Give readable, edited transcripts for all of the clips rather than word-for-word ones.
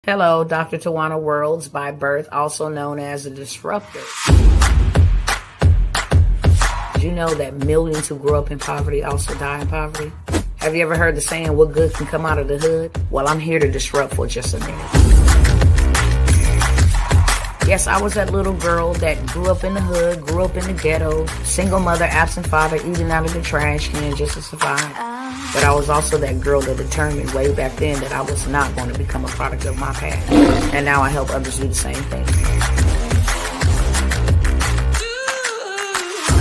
Hello, Dr. Tawana Worlds by birth, also known as a disruptor. Did you know that millions who grow up in poverty also die in poverty? Have you ever heard the saying, what good can come out of the hood? Well, I'm here to disrupt for just a minute. Yes, I was that little girl that grew up in the hood, grew up in the ghetto, single mother, absent father, eating out of the trash can just to survive. But I was also that girl that determined way back then that I was not going to become a product of my past. And now I help others do the same thing.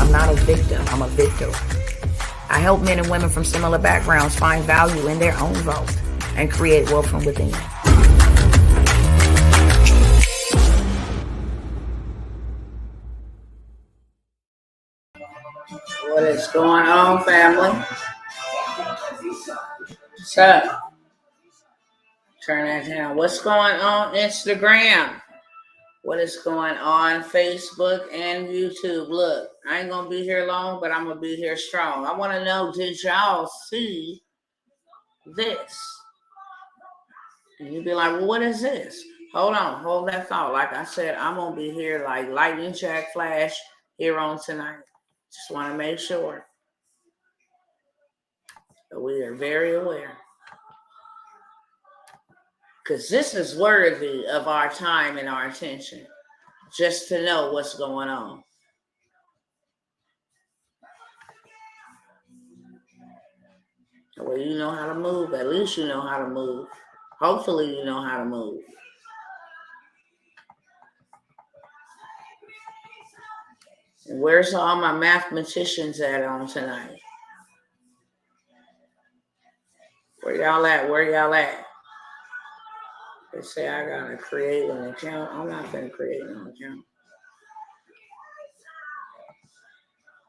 I'm not a victim, I'm a victor. I help men and women from similar backgrounds find value in their own vote and create wealth from within. What is going on, family? So, turn that down. What's going on Instagram? What is going on Facebook and YouTube? Look, I ain't gonna be here long, but I'm gonna be here strong. I want to know, did y'all see this? And you'd be like, well, what is this? Hold on, hold that thought. Like I said, I'm gonna be here like lightning jack flash here on tonight. Just want to make sure that we are very aware. Because this is worthy of our time and our attention, just to know what's going on. Well, you know how to move. At least you know how to move. Hopefully you know how to move. And where's all my mathematicians at on tonight? Where y'all at? Where y'all at? They say I gotta create an account. I'm not gonna create an account.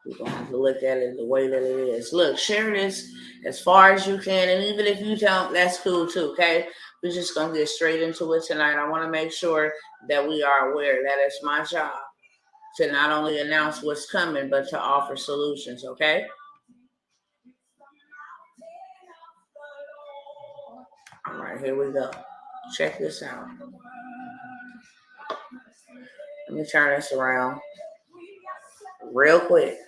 You're gonna have to look at it the way that it is. Look, share this as far as you can, and even if you don't, that's cool too, okay? We're just gonna get straight into it tonight. I wanna make sure that we are aware that it's my job to not only announce what's coming, but to offer solutions, okay? All right, here we go. Check this out. Let me turn this around real quick.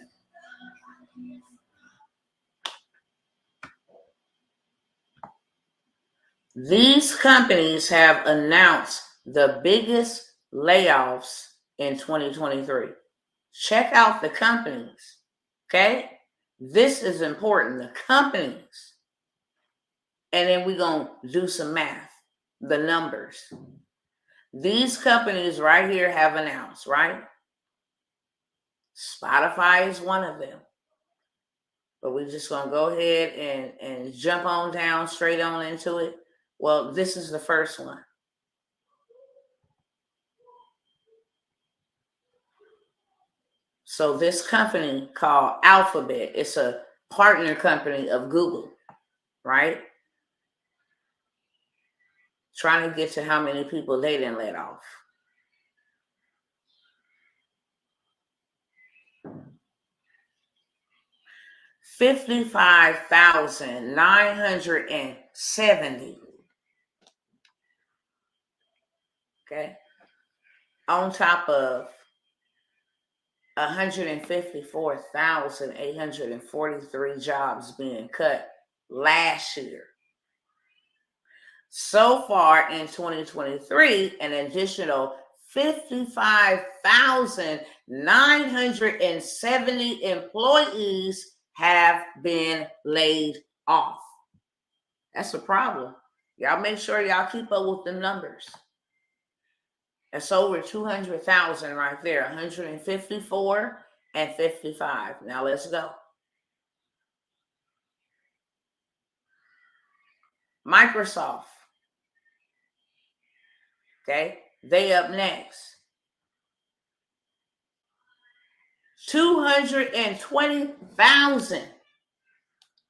These companies have announced the biggest layoffs in 2023. Check out the companies, okay? This is important, the companies. And then we're going to do some math, the numbers. These companies right here have announced, right? Spotify is one of them. But we're just going to go ahead and jump on down, straight on into it. Well, this is the first one. So this company called Alphabet, it's a partner company of Google, right? Trying to get to how many people they didn't let off. $55,970. Okay. On top of 154,843 jobs being cut last year. So far in 2023, an additional 55,970 employees have been laid off. That's a problem. Y'all make sure y'all keep up with the numbers. That's over 200,000 right there. 154 and 55. Now let's go. Microsoft. Okay, they up next. 220,000.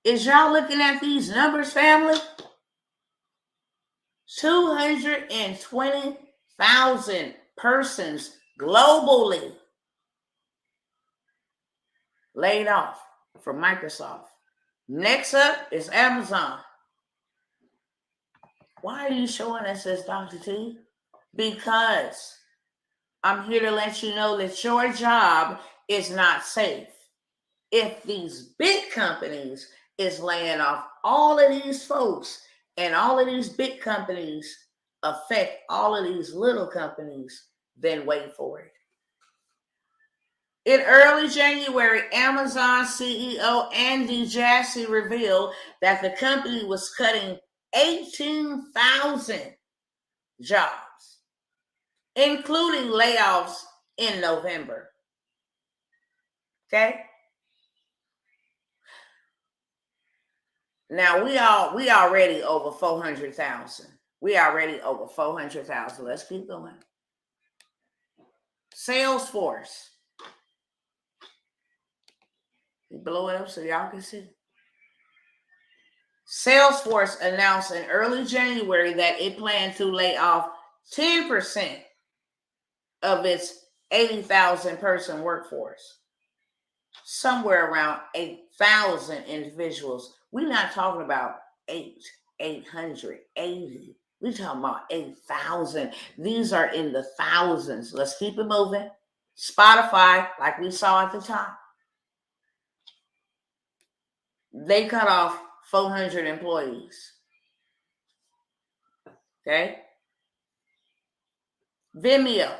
Is y'all looking at these numbers, family? 220,000 persons globally laid off from Microsoft. Next up is Amazon. Why are you showing us this, Dr. T? Because I'm here to let you know that your job is not safe. If these big companies is laying off all of these folks, and all of these big companies affect all of these little companies, then wait for it. In early January, Amazon CEO Andy Jassy revealed that the company was cutting 18,000 jobs, including layoffs in November. Okay? Now we already over 400,000. We already over 400,000. Let's keep going. Salesforce. Blow it up so y'all can see. Salesforce announced in early January that it planned to lay off 10% of its 80,000 person workforce. Somewhere around 8,000 individuals. We're not talking about 880. We're talking about 8,000. These are in the thousands. Let's keep it moving. Spotify, like we saw at the top, they cut off 400 employees. Okay? Venmo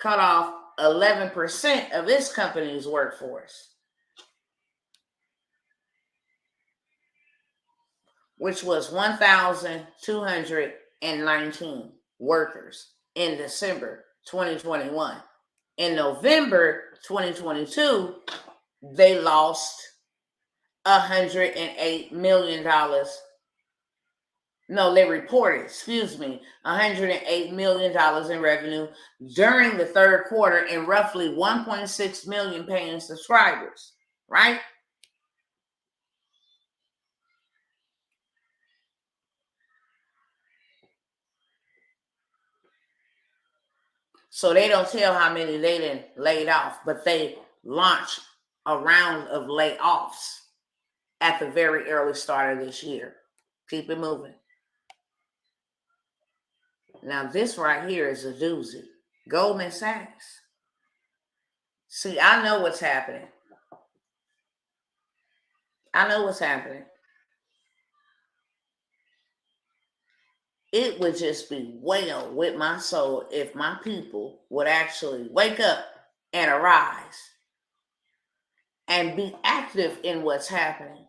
cut off 11% of its company's workforce, which was 1,219 workers in December 2021. In November 2022, they lost $108 million. No, they reported, $108 million in revenue during the third quarter and roughly 1.6 million paying subscribers, right? So they don't tell how many they done laid off, but they launched a round of layoffs at the very early start of this year. Keep it moving. Now this right here is a doozy. Goldman Sachs. See, I know what's happening. It would just be well with my soul if my people would actually wake up and arise and be active in what's happening.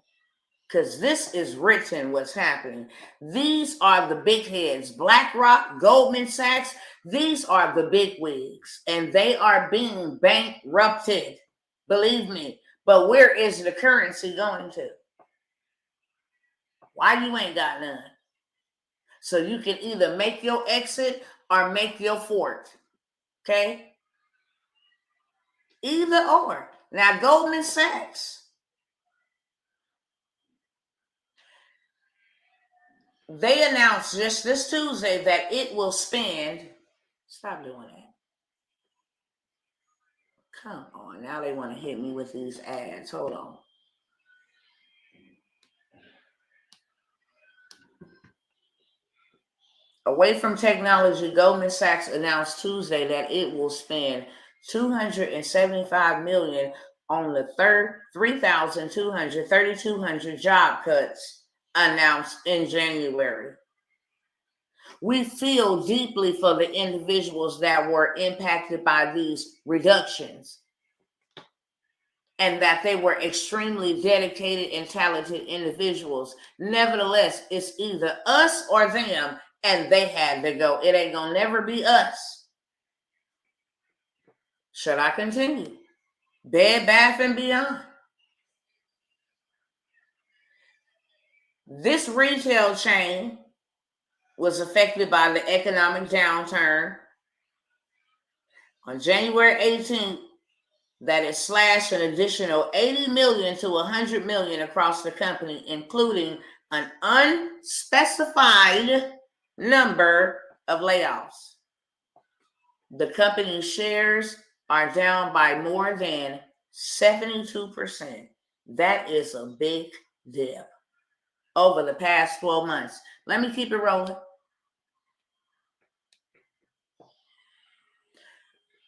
Because this is written what's happening. These are the big heads. BlackRock, Goldman Sachs, these are the big wigs. And they are being bankrupted. Believe me. But where is the currency going to? Why you ain't got none? So you can either make your exit or make your fort. Okay? Either or. Now, Goldman Sachs, they announced just this Tuesday that it will spend. Stop doing that. Come on. Now they want to hit me with these ads. Hold on. Away from technology, Goldman Sachs announced Tuesday that it will spend $275 million on the 3,200 job cuts announced in January. We feel deeply for the individuals that were impacted by these reductions and that they were extremely dedicated and talented individuals. Nevertheless, it's either us or them, and they had to go. It ain't gonna never be us. Should I continue? Bed Bath & Beyond. This retail chain was affected by the economic downturn. On January 18th, that it slashed an additional $80 million to $100 million across the company, including an unspecified number of layoffs. The company's shares are down by more than 72%. That is a big dip over the past 12 months. Let me keep it rolling.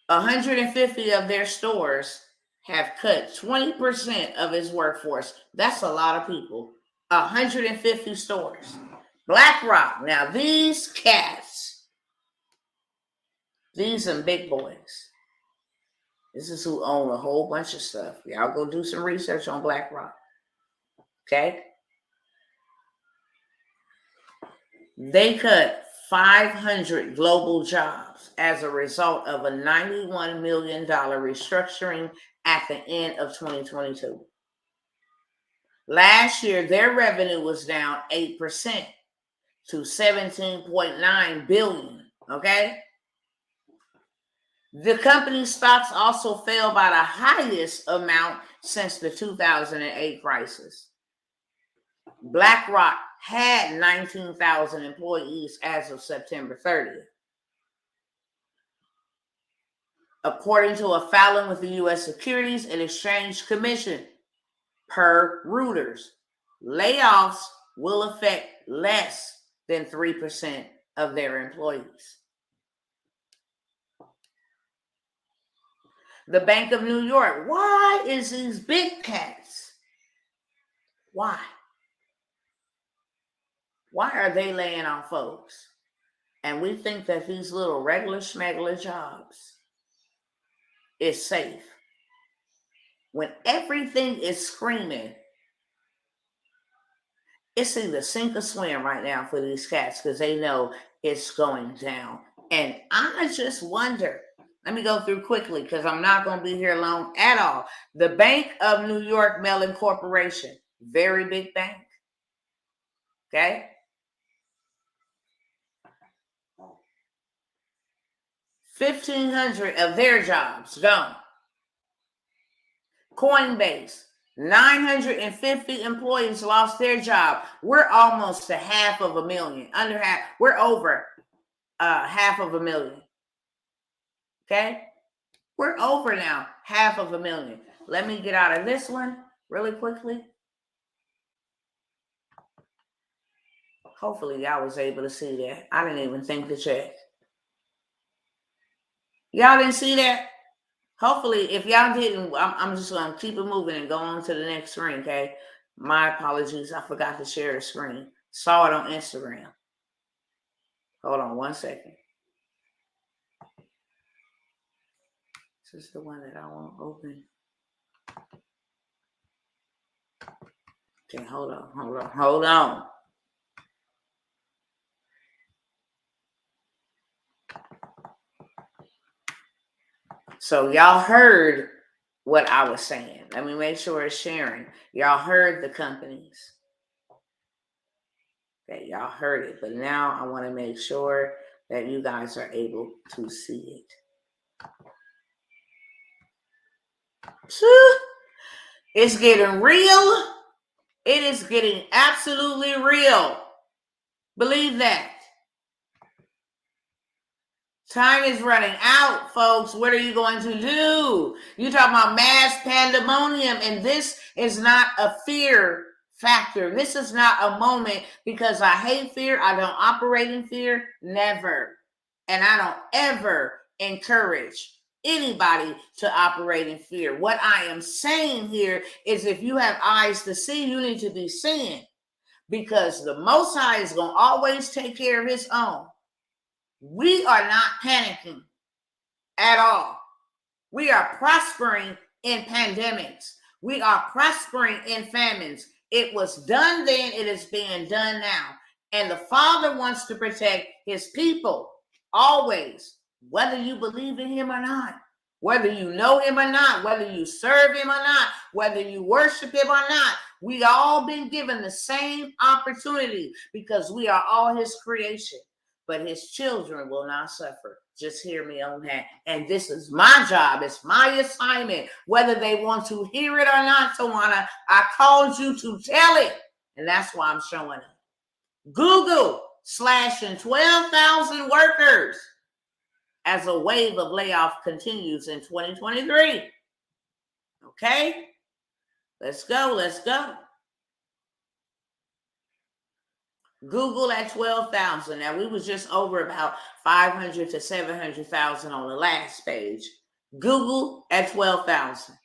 150 of their stores have cut 20% of its workforce. That's a lot of people. 150 stores. BlackRock. Now, these cats, these are big boys. This is who own a whole bunch of stuff. Y'all go do some research on BlackRock. Okay? They cut 500 global jobs as a result of a $91 million restructuring at the end of 2022. Last year, their revenue was down 8% to $17.9 billion. Okay? The company's stocks also fell by the highest amount since the 2008 crisis. BlackRock had 19,000 employees as of September 30th. According to a filing with the U.S. Securities and Exchange Commission, per Reuters, layoffs will affect less than 3% of their employees. The Bank of New York. Why is these big cats? Why? Why are they laying off folks? And we think that these little regular schmegular jobs is safe. When everything is screaming, it's either sink or swim right now for these cats because they know it's going down. And I just wonder, let me go through quickly because I'm not going to be here long at all. The Bank of New York Mellon Corporation, very big bank. Okay? 1,500 of their jobs gone. Coinbase, 950 employees lost their job. We're almost to 500,000. Under half. We're over 500,000. Okay? We're over now 500,000. Let me get out of this one really quickly. Hopefully y'all was able to see that. I didn't even think to check. Y'all didn't see that? Hopefully, if y'all didn't, I'm just going to keep it moving and go on to the next screen, okay? My apologies. I forgot to share the screen. Saw it on Instagram. Hold on one second. This is the one that I want open. Okay, hold on. So y'all heard what I was saying. Let me make sure it's sharing. Y'all heard the companies. Okay, y'all heard it. But now I want to make sure that you guys are able to see it. It's getting real. It is getting absolutely real. Believe that. Time is running out, folks. What are you going to do? You talking about mass pandemonium, and this is not a fear factor. This is not a moment because I hate fear. I don't operate in fear. Never. And I don't ever encourage anybody to operate in fear. What I am saying here is if you have eyes to see, you need to be seeing, because the Most High is going to always take care of his own. We are not panicking at all. We are prospering in pandemics. We are prospering in famines. It was done then. It is being done now. And the Father wants to protect his people always, whether you believe in him or not, whether you know him or not, whether you serve him or not, whether you worship him or not. We all been given the same opportunity because we are all his creation. But his children will not suffer. Just hear me on that. And this is my job. It's my assignment. Whether they want to hear it or not, Tawana, I called you to tell it. And that's why I'm showing it. Google slashing 12,000 workers as a wave of layoff continues in 2023. Okay? Let's go. Let's go. Google at 12,000. Now, we was just over about 500 to 700,000 on the last page. Google at 12,000.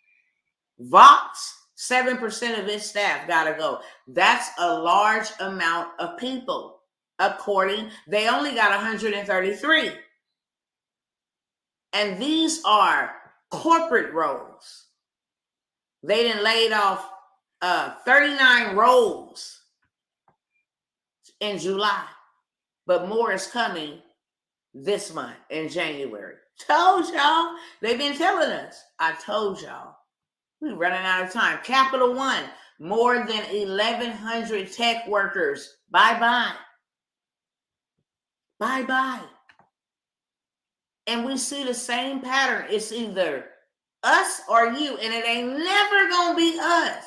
Vox, 7% of its staff got to go. That's a large amount of people. They only got 133. And these are corporate roles. They done laid off 39 roles in July, but more is coming this month in January. Told y'all. They've been telling us. I told y'all. We're running out of time. Capital One, more than 1,100 tech workers. Bye-bye. Bye-bye. And we see the same pattern. It's either us or you, and it ain't never going to be us.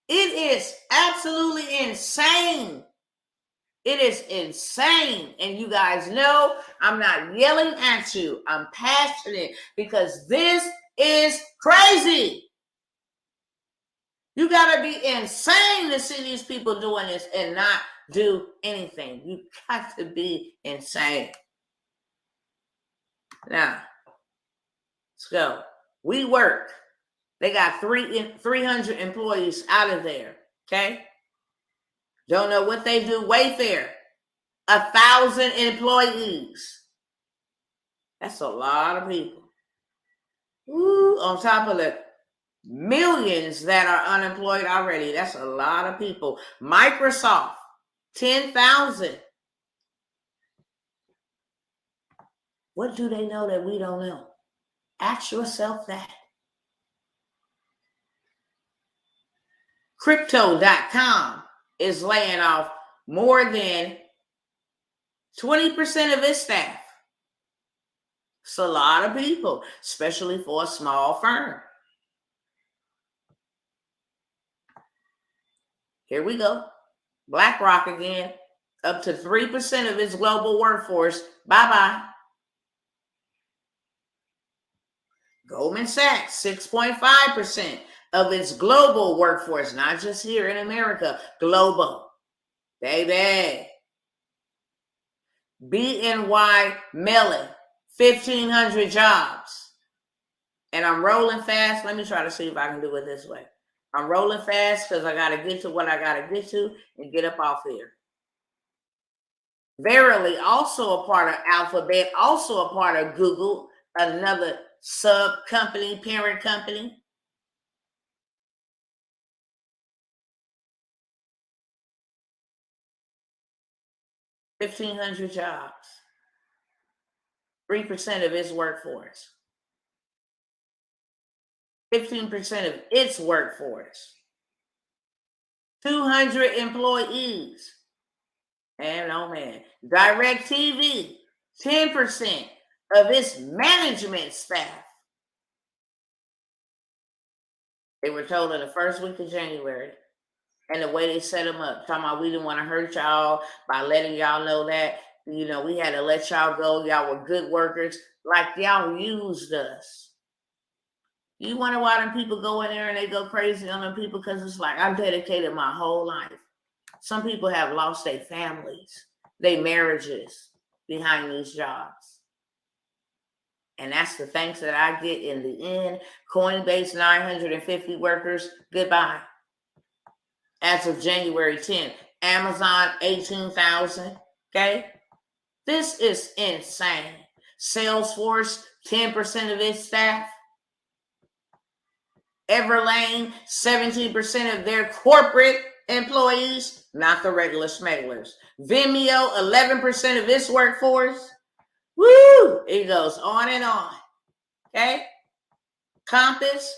It is absolutely insane. It is insane. And you guys know I'm not yelling at you. I'm passionate because this is crazy. You got to be insane to see these people doing this and not do anything. You got to be insane. Now, let's go. WeWork. They got 300 employees out of there. Okay? Don't know what they do. Wayfair. 1,000 employees. That's a lot of people. Ooh, on top of the millions that are unemployed already. That's a lot of people. Microsoft, 10,000. What do they know that we don't know? Ask yourself that. Crypto.com is laying off more than 20% of its staff. It's a lot of people, especially for a small firm. Here we go. BlackRock again, up to 3% of its global workforce. Bye-bye. Goldman Sachs, 6.5% of its global workforce, not just here in America, global. Baby. BNY Mellon, 1,500 jobs. And I'm rolling fast. Let me try to see if I can do it this way. I'm rolling fast because I got to get to what I got to get to and get up off here. Verily, also a part of Alphabet, also a part of Google, another sub-company, parent company. $1,500 jobs. 3% of its workforce. 15% of its workforce. 200 employees. And oh man, DirecTV, 10% of its management staff. They were told in the first week of January. And the way they set them up, talking about we didn't want to hurt y'all by letting y'all know that, you know, we had to let y'all go. Y'all were good workers. Like y'all used us. You wonder why them people go in there and they go crazy on them people? Because it's like, I've dedicated my whole life. Some people have lost their families, their marriages behind these jobs. And that's the thanks that I get in the end. Coinbase, 950 workers, goodbye. As of January 10th, Amazon, 18,000, okay? This is insane. Salesforce, 10% of its staff. Everlane, 17% of their corporate employees, not the regular smugglers. Venmo, 11% of its workforce. Woo! It goes on and on. Okay? Compass,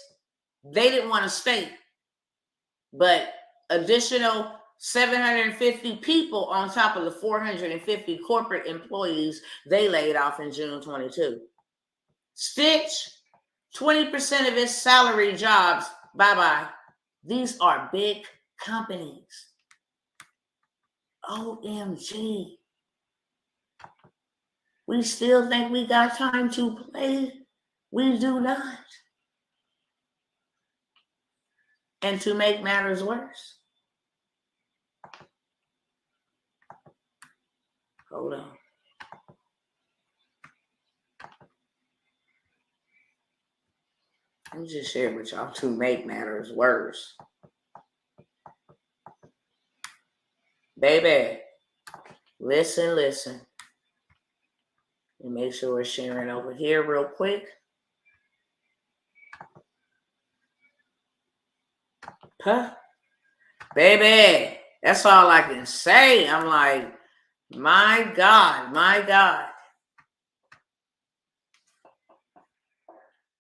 they didn't want to stay. But additional 750 people on top of the 450 corporate employees they laid off in June 22. Stitch, 20% of its salary jobs, bye-bye. These are big companies. OMG. We still think we got time to play? We do not. And to make matters worse, hold on. Let me just share with y'all to make matters worse. Baby, listen. And make sure we're sharing over here real quick. Huh? Baby, that's all I can say. I'm like, my God.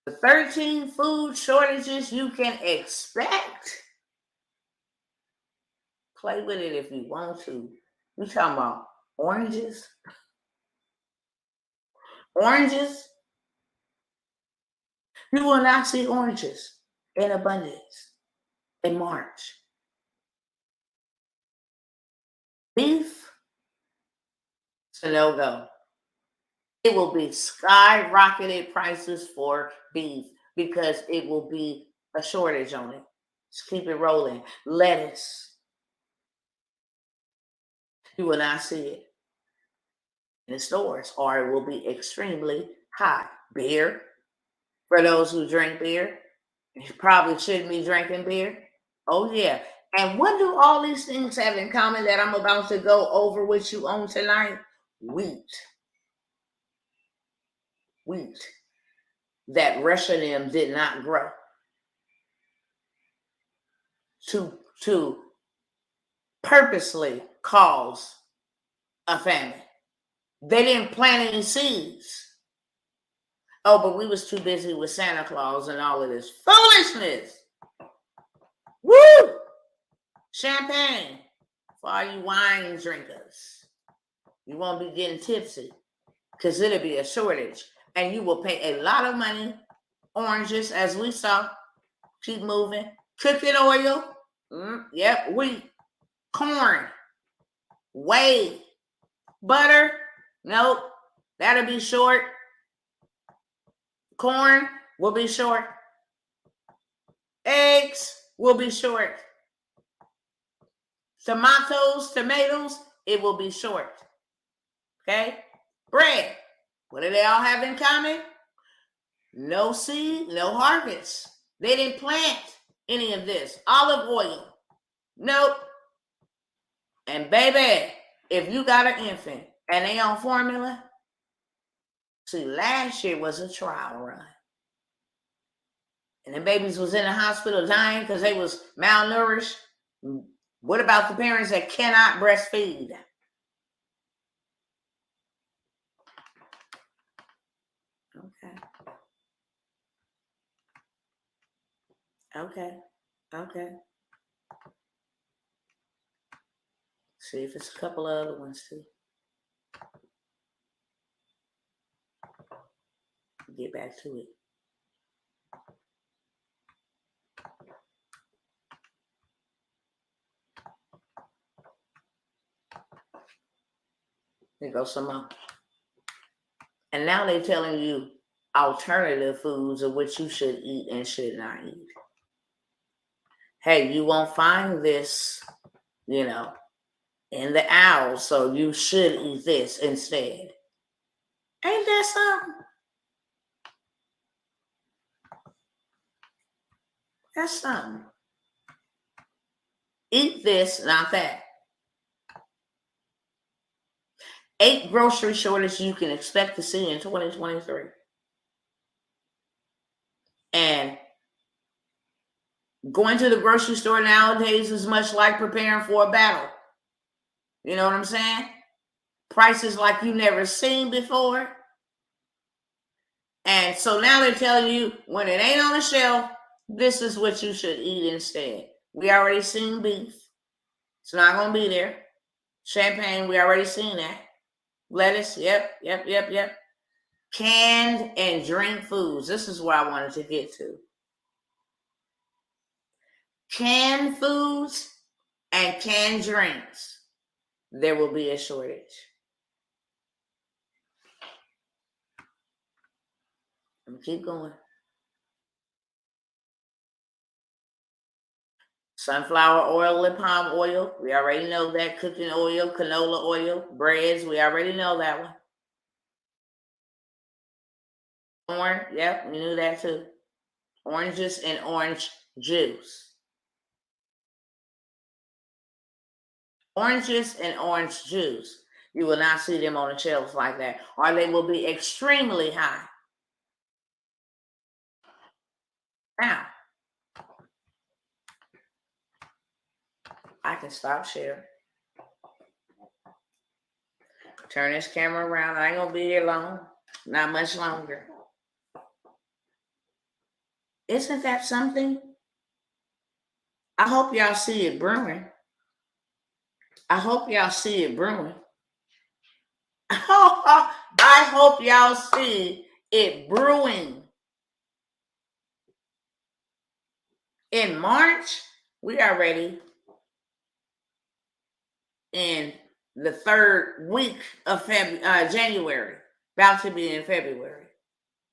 The 13 food shortages you can expect. Play with it if you want to. You talking about oranges? Oranges? You will not see oranges in abundance in March. Beef? It's a no-go. It will be skyrocketed prices for beef because it will be a shortage on it. Just keep it rolling. Lettuce. You will not see it in the stores, or it will be extremely high. Beer, for those who drink beer, you probably shouldn't be drinking beer. Oh, yeah. And what do all these things have in common that I'm about to go over with you on tonight? Wheat. That Russia and them did not grow to purposely cause a famine. They didn't plant any seeds. Oh, but we was too busy with Santa Claus and all of this foolishness. Woo! Champagne for all you wine drinkers. You won't be getting tipsy because it'll be a shortage. And you will pay a lot of money. Oranges, as we saw. Keep moving. Cooking oil. Yep, wheat. Corn. Whey. Butter. Nope. That'll be short. Corn will be short. Eggs will be short. Tomatoes, it will be short. Okay? Bread. What do they all have in common? No seed, no harvest. They didn't plant any of this. Olive oil. Nope. And baby, if you got an infant and they on formula, see, last year was a trial run. And the babies was in the hospital dying because they was malnourished. What about the parents that cannot breastfeed? Okay. See if it's a couple of other ones too. Get back to it. There goes some more. And now they're telling you alternative foods of what you should eat and should not eat. Hey, you won't find this, in the aisle, so you should eat this instead. Ain't that something? That's something. Eat this, not that. 8 grocery shortages you can expect to see in 2023. And going to the grocery store nowadays is much like preparing for a battle. You know what I'm saying? Prices like you never seen before. And so now they're telling you when it ain't on the shelf, this is what you should eat instead. We already seen beef. It's not going to be there. Champagne, we already seen that. Lettuce, yep. Canned and drink foods. This is where I wanted to get to. Canned foods and canned drinks. There will be a shortage. Let me keep going. Sunflower oil and palm oil. We already know that. Cooking oil, canola oil, breads. We already know that one. Orange. Yep, we knew that too. Oranges and orange juice. Oranges and orange juice. You will not see them on the shelves like that, or they will be extremely high. Now, I can stop sharing. Turn this camera around. I ain't gonna be here long. Not much longer. Isn't that something? I hope y'all see it brewing. I hope y'all see it brewing. I hope y'all see it brewing. In March, we are ready in the third week of January, about to be in February,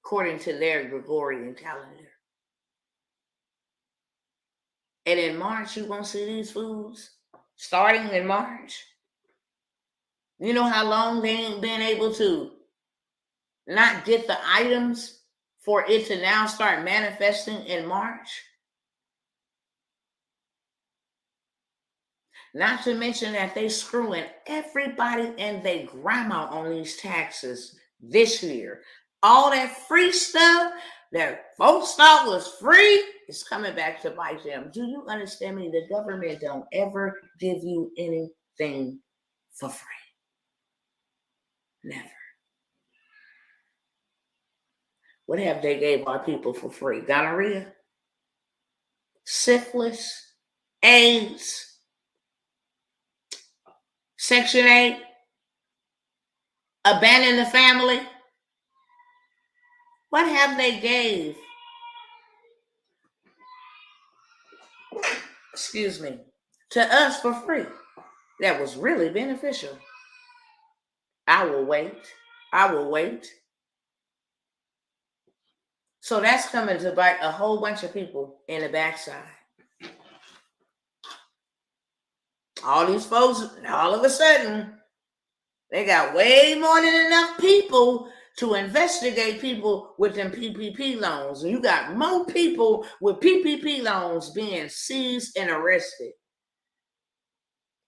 according to their Gregorian calendar. And in March, you're going to see these foods starting in March. You know how long they ain't been able to not get the items for it to now start manifesting in March? Not to mention that they screwing everybody and their grandma on these taxes this year. All that free stuff that folks thought was free is coming back to bite them. Do you understand me? The government don't ever give you anything for free. Never. What have they gave our people for free? Gonorrhea, syphilis, AIDS, Section 8, abandon the family. What have they gave? Excuse me, to us for free that was really beneficial? I will wait. I will wait. So that's coming to bite a whole bunch of people in the backside. All these folks, all of a sudden, they got way more than enough people to investigate people with them PPP loans. And you got more people with PPP loans being seized and arrested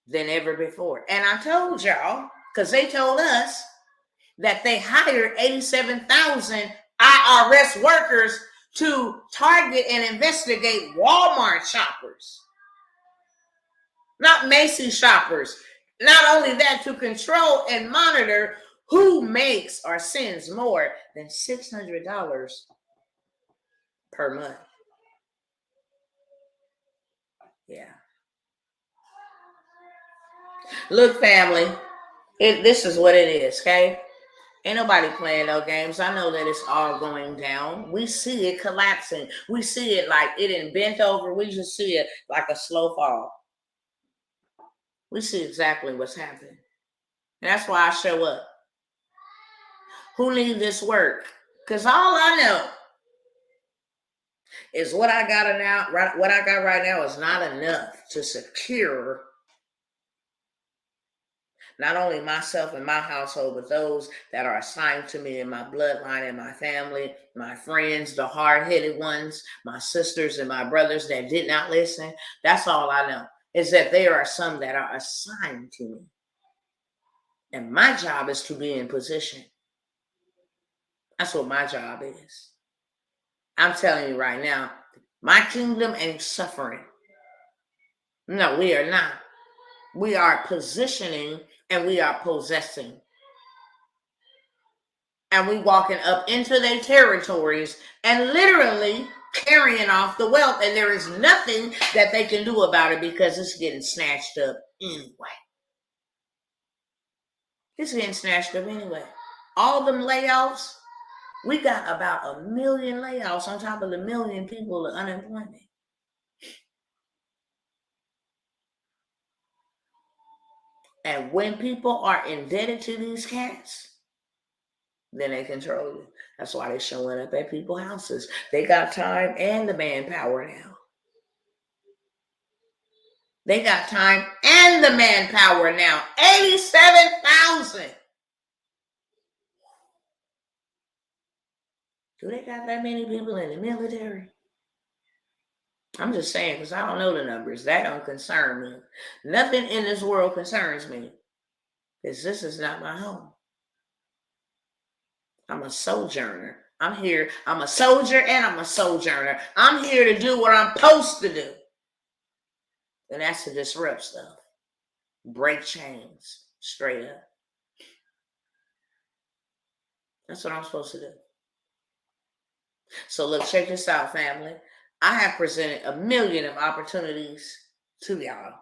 than ever before. And I told y'all, because they told us that they hired 87,000 IRS workers to target and investigate Walmart shoppers, not Macy's shoppers. Not only that, to control and monitor who makes or sends more than $600 per month. Yeah. Look, family, this is what it is, okay? Ain't nobody playing no games. I know that it's all going down. We see it collapsing. We see it like it ain't bent over. We just see it like a slow fall. We see exactly what's happening. And that's why I show up. Who needs this work? Because all I know is what I got right now is not enough to secure not only myself and my household, but those that are assigned to me in my bloodline and my family, my friends, the hard-headed ones, my sisters and my brothers that did not listen. That's all I know, is that there are some that are assigned to me. And my job is to be in position. That's what my job is. I'm telling you right now, my kingdom ain't suffering. No, we are not. We are positioning and we are possessing. And we walking up into their territories and literally carrying off the wealth. And there is nothing that they can do about it because it's getting snatched up anyway. It's getting snatched up anyway. All them layoffs, we got about 1 million layoffs on top of the 1 million people of unemployment. And when people are indebted to these cats, then they control you. That's why they're showing up at people's houses. They got time and the manpower now. They got time and the manpower now. 87,000. Do they got that many people in the military? I'm just saying, because I don't know the numbers. That don't concern me. Nothing in this world concerns me, because this is not my home. I'm a sojourner. I'm here. I'm a soldier and I'm a sojourner. I'm here to do what I'm supposed to do. And that's to disrupt stuff. Break chains. Straight up. That's what I'm supposed to do. So look, check this out, family. I have presented a million of opportunities to y'all.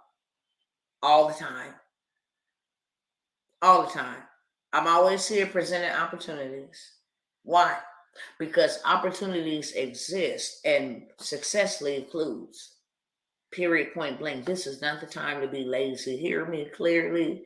All the time. All the time. I'm always here presenting opportunities. Why? Because opportunities exist and success includes. Period, point blank. This is not the time to be lazy. Hear me clearly.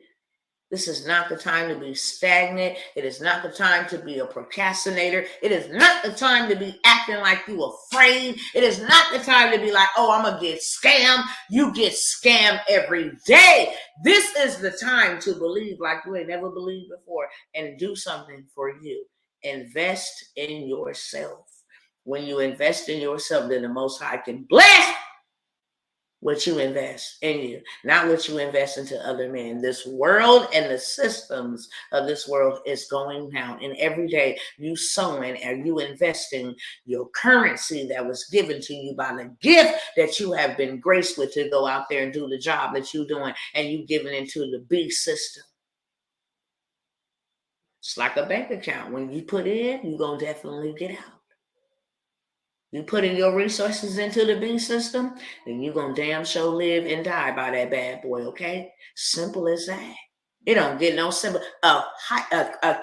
This is not the time to be stagnant. It is not the time to be a procrastinator. It is not the time to be acting like you afraid. It is not the time to be like, oh, I'm going to get scammed. You get scammed every day. This is the time to believe like you ain't never believed before and do something for you. Invest in yourself. When you invest in yourself, then the Most High can bless what you invest in you, not what you invest into other men. This world and the systems of this world is going down. And every day you sowing and you investing your currency that was given to you by the gift that you have been graced with to go out there and do the job that you're doing, and you giving into the beast system. It's like a bank account. When you put in, you're going to definitely get out. You putting your resources into the B system, then you're going to damn sure live and die by that bad boy, okay? Simple as that. It don't get no simple. A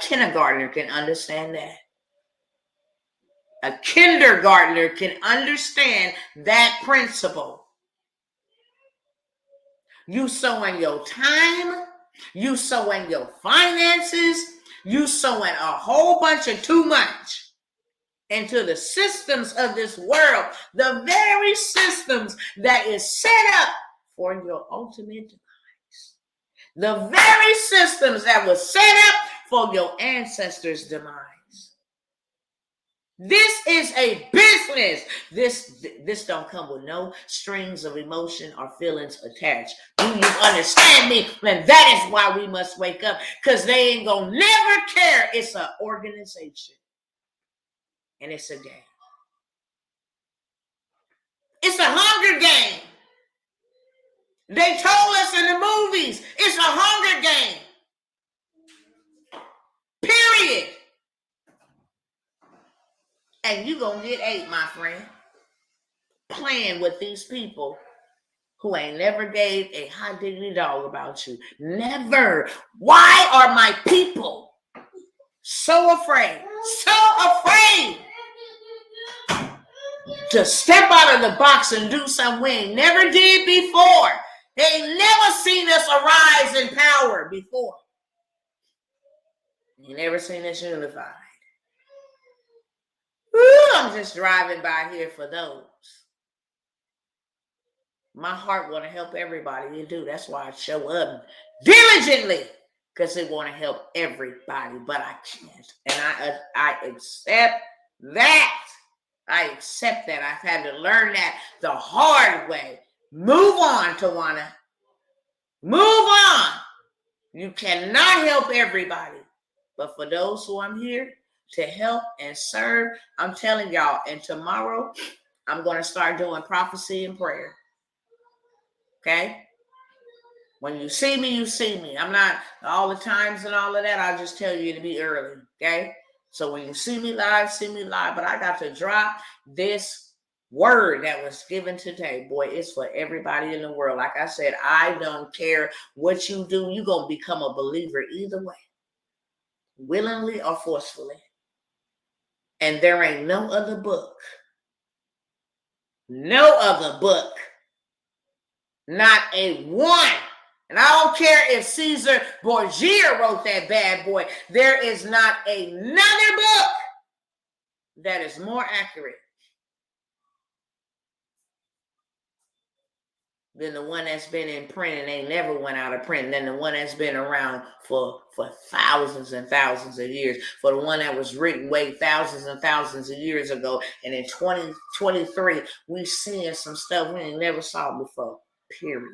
kindergartner can understand that. A kindergartner can understand that principle. You sowing your time, you sowing your finances, you sowing a whole bunch of too much into the systems of this world, the very systems that is set up for your ultimate demise, the very systems that was set up for your ancestors' demise. This is a business. This don't come with no strings of emotion or feelings attached. Do you understand me? And that is why we must wake up, because they ain't gonna never care. It's an organization and it's a game. It's a Hunger Game. They told us in the movies, it's a Hunger Game. Period. And you gonna get ate, my friend. Playing with these people who ain't never gave a high dignity dog about you. Never. Why are my people so afraid? So afraid to step out of the box and do something we ain't never did before. They ain't never seen us arise in power before. You never seen us unified. Ooh, I'm just driving by here for those. My heart want to help everybody. You do. That's why I show up diligently, because they want to help everybody, but I can't. And I accept that. I accept that. I've had to learn that the hard way. Move on, Tawana. Move on. You cannot help everybody. But for those who I'm here to help and serve, I'm telling y'all, and tomorrow I'm going to start doing prophecy and prayer. Okay? When you see me, you see me. I'm not all the times and all of that. I'll just tell you to be early. Okay? So when you see me live, see me live. But I got to drop this word that was given today. Boy, it's for everybody in the world. Like I said, I don't care what you do. You're going to become a believer either way. Willingly or forcefully. And there ain't no other book. No other book. Not a one. And I don't care if Caesar Borgia wrote that bad boy. There is not another book that is more accurate than the one that's been in print and ain't never went out of print, than the one that's been around for thousands and thousands of years, for the one that was written way thousands and thousands of years ago. And in 2023, we seeing some stuff we ain't never saw before, period.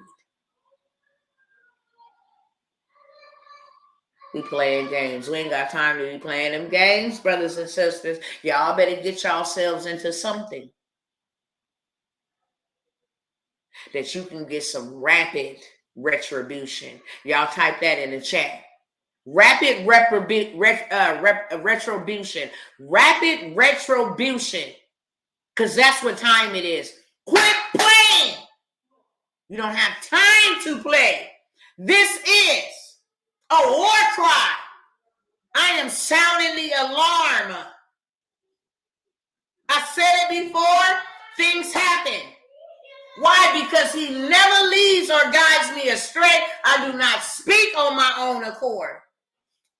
We playing games. We ain't got time to be playing them games, brothers and sisters. Y'all better get yourselves into something that you can get some rapid retribution. Y'all type that in the chat. Rapid retribution. Rapid retribution. Because that's what time it is. Quit playing. You don't have time to play. This is a war cry. I am sounding the alarm. I said it before. Things happen. Why? Because he never leads or guides me astray. I do not speak on my own accord.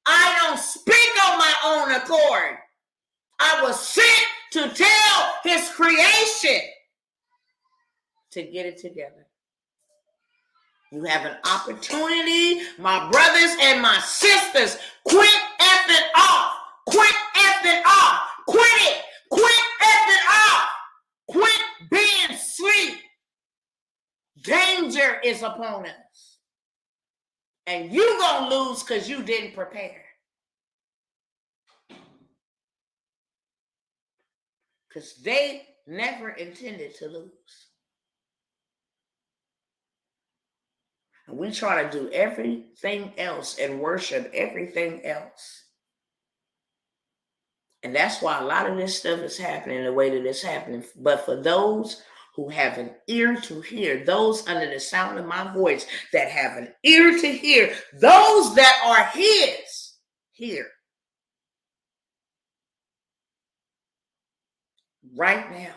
I don't speak on my own accord. I was sent to tell his creation to get it together. You have an opportunity, my brothers and my sisters. Quit effing off. Quit effing off. Quit it. Quit effing off. Quit being asleep. Danger is upon us. And you gonna lose because you didn't prepare. Because they never intended to lose. And we try to do everything else and worship everything else. And that's why a lot of this stuff is happening the way that it's happening. But for those who have an ear to hear, those under the sound of my voice that have an ear to hear, those that are his, hear. Right now,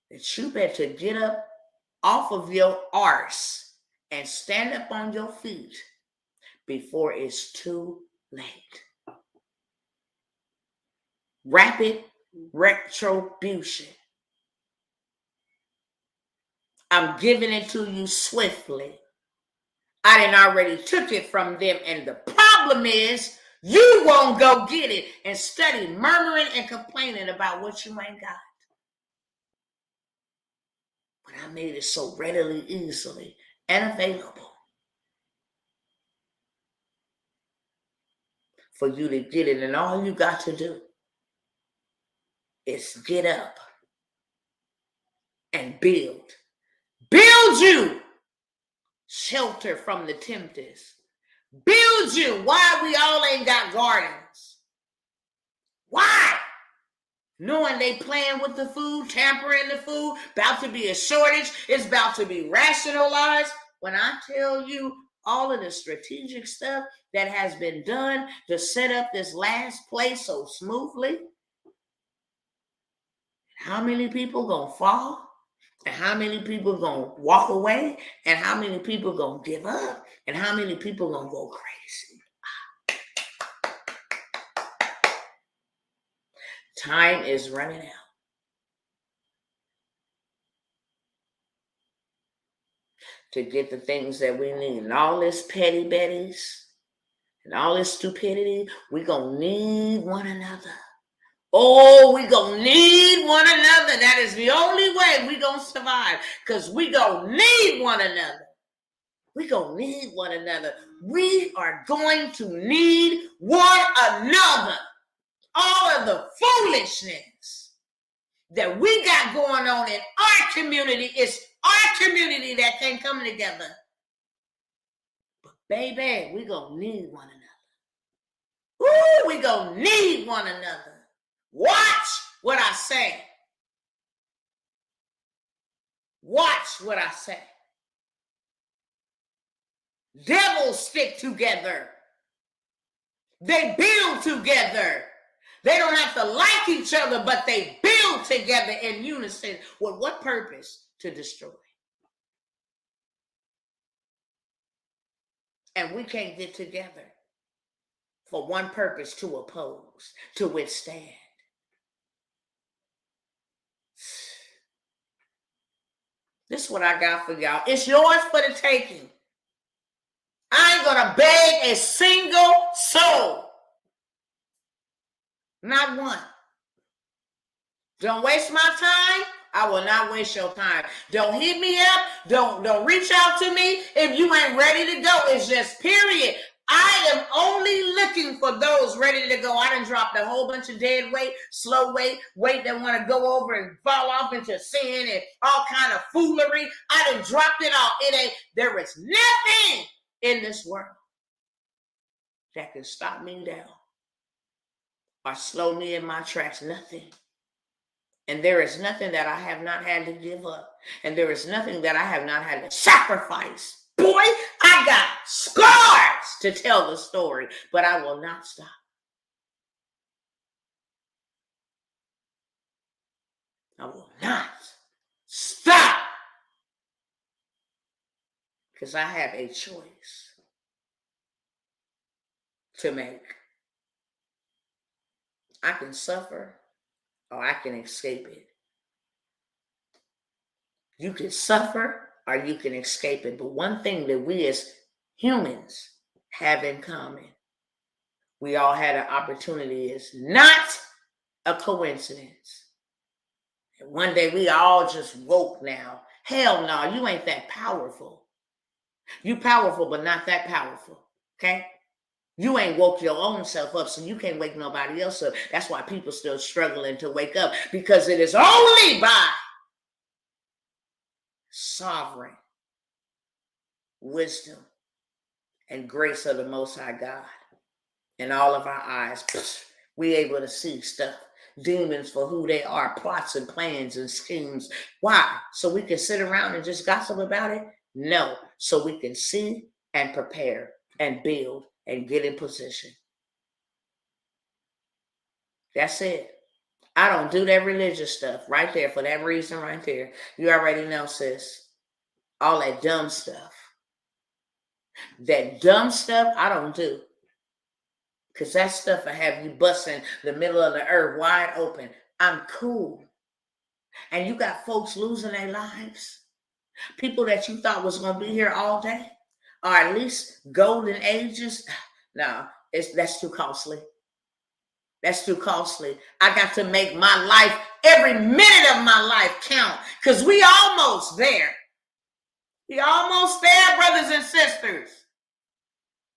that you better get up off of your arse and stand up on your feet before it's too late. Rapid retribution. I'm giving it to you swiftly. I done already took it from them, and the problem is you won't go get it and study murmuring and complaining about what you ain't got. But I made it so readily, easily, and available for you to get it. And all you got to do is get up and build. Build you shelter from the tempters. Build you. Why we all ain't got gardens? Why? Knowing they playing with the food, tampering the food, about to be a shortage, it's about to be rationalized. When I tell you all of the strategic stuff that has been done to set up this last place so smoothly, how many people gonna fall? And how many people gonna walk away? And how many people gonna give up? And how many people gonna go crazy? Time is running out. To get the things that we need. And all this petty betties and all this stupidity, we gonna need one another. Oh, we gonna need one another. That is the only way we gonna survive. Because we gonna need one another. We gonna need one another. We are going to need one another. All of the foolishness that we got going on in our community is our community that can't come together. But baby, we gonna need one another. Ooh, we gonna need one another. Watch what I say. Watch what I say. Devils stick together. They build together. They don't have to like each other, but they build together in unison. With what purpose? To destroy. And we can't get together for one purpose: to oppose, to withstand. This is what I got for y'all. It's yours for the taking. I ain't going to beg a single soul. Not one. Don't waste my time. I will not waste your time. Don't hit me up. Don't reach out to me if you ain't ready to go. It's just period. I am only looking for those ready to go. I done dropped a whole bunch of dead weight, slow weight that want to go over and fall off into sin and all kind of foolery. I done dropped it all. There is nothing in this world that can stop me down or slow me in my tracks. Nothing. And there is nothing that I have not had to give up. And there is nothing that I have not had to sacrifice. Boy, I got scars to tell the story, but I will not stop. I will not stop. Because I have a choice to make. I can suffer or I can escape it. You can suffer or you can escape it. But one thing that we as humans have in common, we all had an opportunity, is not a coincidence. And one day we all just woke now. Hell no, you ain't that powerful. You powerful, but not that powerful. Okay? You ain't woke your own self up, so you can't wake nobody else up. That's why people still struggling to wake up, because it is only by sovereign wisdom and grace of the Most High God in all of our eyes, we able to see stuff, demons for who they are, plots and plans and schemes. Why? So we can sit around and just gossip about it? No, so we can see and prepare and build and get in position. That's it. I don't do that religious stuff right there for that reason right there. You already know, sis. All that dumb stuff. That dumb stuff I don't do. Because that stuff will have you busting the middle of the earth wide open. I'm cool. And you got folks losing their lives. People that you thought was going to be here all day. Or at least golden ages. No, that's too costly. That's too costly. I got to make my life, every minute of my life count. Because we almost there. We almost there, brothers and sisters.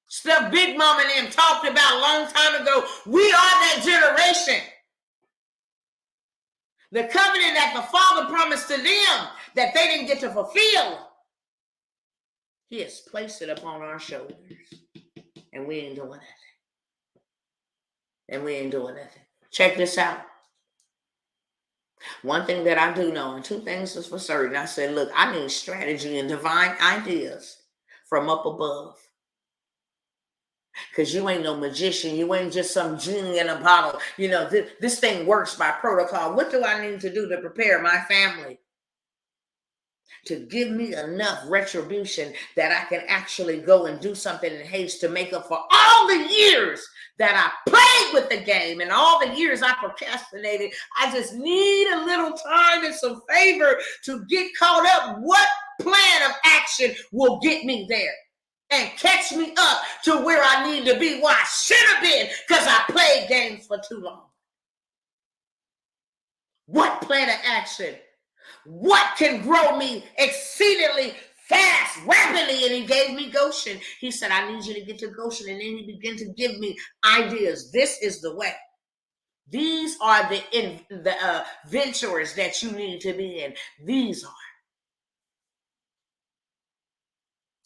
Stuff Big Mama and them talked about a long time ago. We are that generation. The covenant that the Father promised to them that they didn't get to fulfill, He has placed it upon our shoulders. And we ain't doing nothing. Check this out. One thing that I do know, and two things is for certain. I said, look, I need strategy and divine ideas from up above. Because you ain't no magician. You ain't just some genie in a bottle. You know, this thing works by protocol. What do I need to do to prepare my family to give me enough retribution that I can actually go and do something in haste to make up for all the years that I played with the game and all the years I procrastinated? I just need a little time and some favor to get caught up. What plan of action will get me there and catch me up to where I need to be, where I should have been, because I played games for too long? What plan of action? What can grow me exceedingly fast, rapidly? And He gave me Goshen. He said, I need you to get to Goshen. And then He began to give me ideas. This is the way. These are the ventures that you need to be in. These are.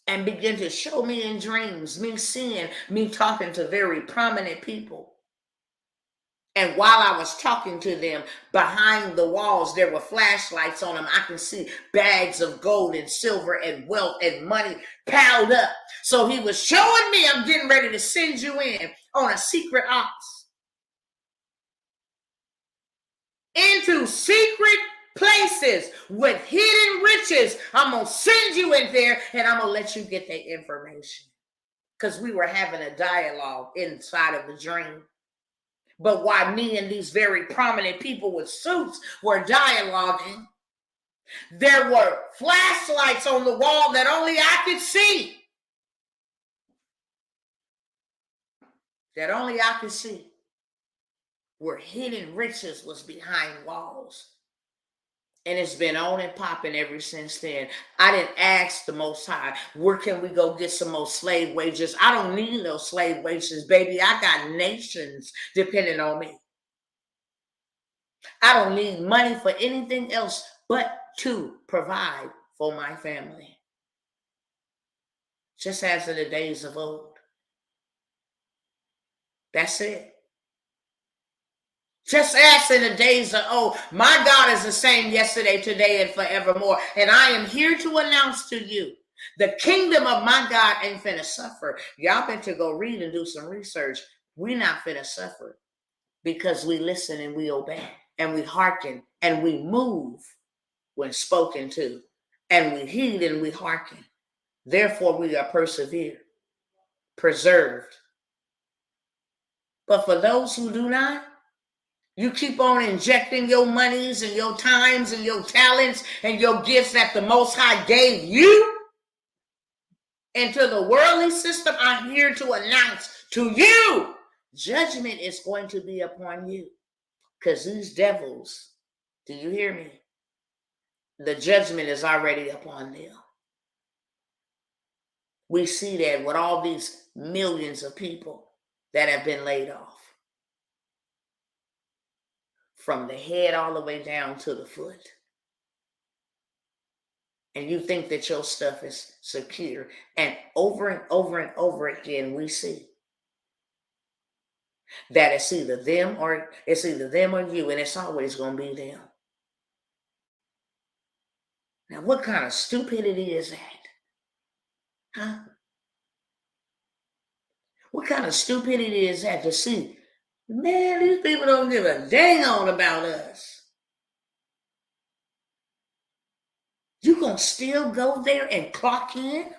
And begin to show me in dreams, me seeing, me talking to very prominent people. And while I was talking to them, behind the walls, there were flashlights on them. I can see bags of gold and silver and wealth and money piled up. So He was showing me, I'm getting ready to send you in on a secret ops. Into secret places with hidden riches. I'm going to send you in there and I'm going to let you get that information. Because we were having a dialogue inside of the dream. But while me and these very prominent people with suits were dialoguing, There were flashlights on the wall that only I could see. That only I could see. Where hidden riches was behind walls. And it's been on and popping ever since then. I didn't ask the Most High, where can we go get some more slave wages? I don't need no slave wages, baby. I got nations depending on me. I don't need money for anything else but to provide for my family. Just as in the days of old. That's it. Just as in the days of old. My God is the same yesterday, today, and forevermore. And I am here to announce to you, the kingdom of my God ain't finna suffer. Y'all better go read and do some research. We not finna suffer because we listen and we obey and we hearken and we move when spoken to, and we heed and we hearken. Therefore, we are persevered, preserved. But for those who do not, you keep on injecting your monies and your times and your talents and your gifts that the Most High gave you into the worldly system. I'm here to announce to you, judgment is going to be upon you. Because these devils, do you hear me? The judgment is already upon them. We see that with all these millions of people that have been laid off. From the head all the way down to the foot. And you think that your stuff is secure. And over and over again, we see that it's either them or you, and it's always going to be them. Now, what kind of stupidity is that? Huh? What kind of stupidity is that to see? Man, these people don't give a dang on about us. You gonna still go there and clock in?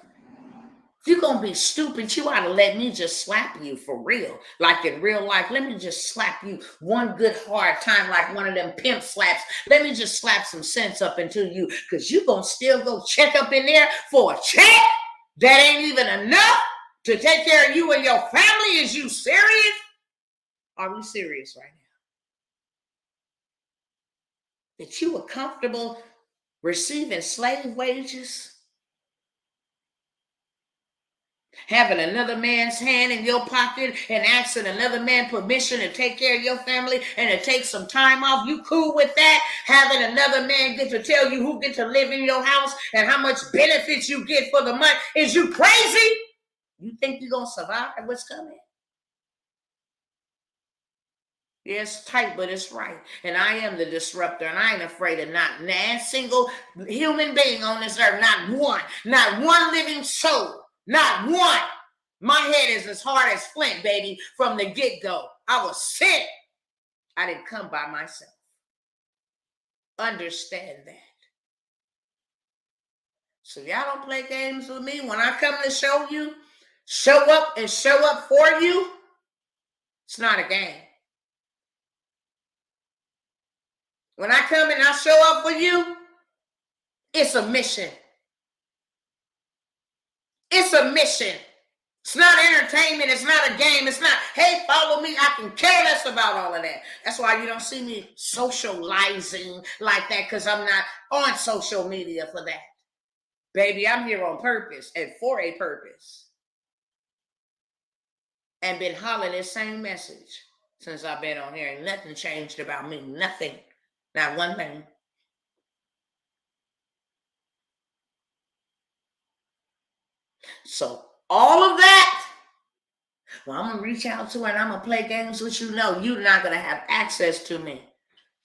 If you're gonna be stupid, you ought to let me just slap you for real. Like in real life, let me just slap you one good hard time, like one of them pimp slaps. Let me just slap some sense up into you, because you gonna still go check up in there for a check that ain't even enough to take care of you and your family. Is you serious? Are we serious right now? That you were comfortable receiving slave wages? Having another man's hand in your pocket and asking another man permission to take care of your family and to take some time off? You cool with that? Having another man get to tell you who get to live in your house and how much benefits you get for the month? Is you crazy? You think you're going to survive what's coming? Yeah, it's tight, but it's right. And I am the disruptor, and I ain't afraid of not a single human being on this earth. Not one living soul. Not one. My head is as hard as flint, baby, from the get-go. I was sent. I didn't come by myself. Understand that. So y'all don't play games with me. When I come to show you, show up for you, it's not a game. When I come and I show up for you, it's a mission. It's a mission. It's not entertainment. It's not a game. It's not, hey, follow me. I can care less about all of that. That's why you don't see me socializing like that, because I'm not on social media for that. Baby, I'm here on purpose and for a purpose. And been hollering this same message since I've been on here. And nothing changed about me. Nothing. Not one thing. So all of that, well, I'm going to reach out to her and I'm going to play games with you. No, you're not going to have access to me.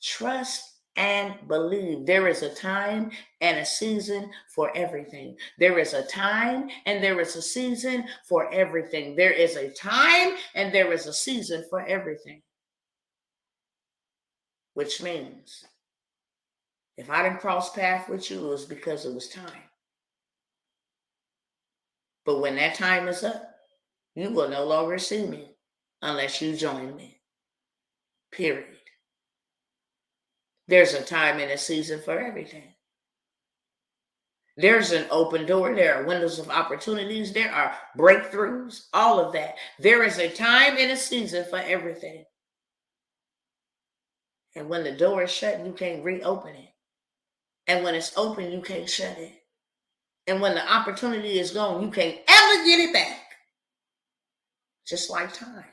Trust and believe. There is a time and a season for everything. There is a time and there is a season for everything. There is a time and there is a season for everything. Which means if I didn't cross paths with you, it was because it was time. But when that time is up, you will no longer see me unless you join me. Period. There's a time and a season for everything. There's an open door. There are windows of opportunities. There are breakthroughs, all of that. There is a time and a season for everything. And when the door is shut, you can't reopen it. And when it's open, you can't shut it. And when the opportunity is gone, you can't ever get it back. Just like time.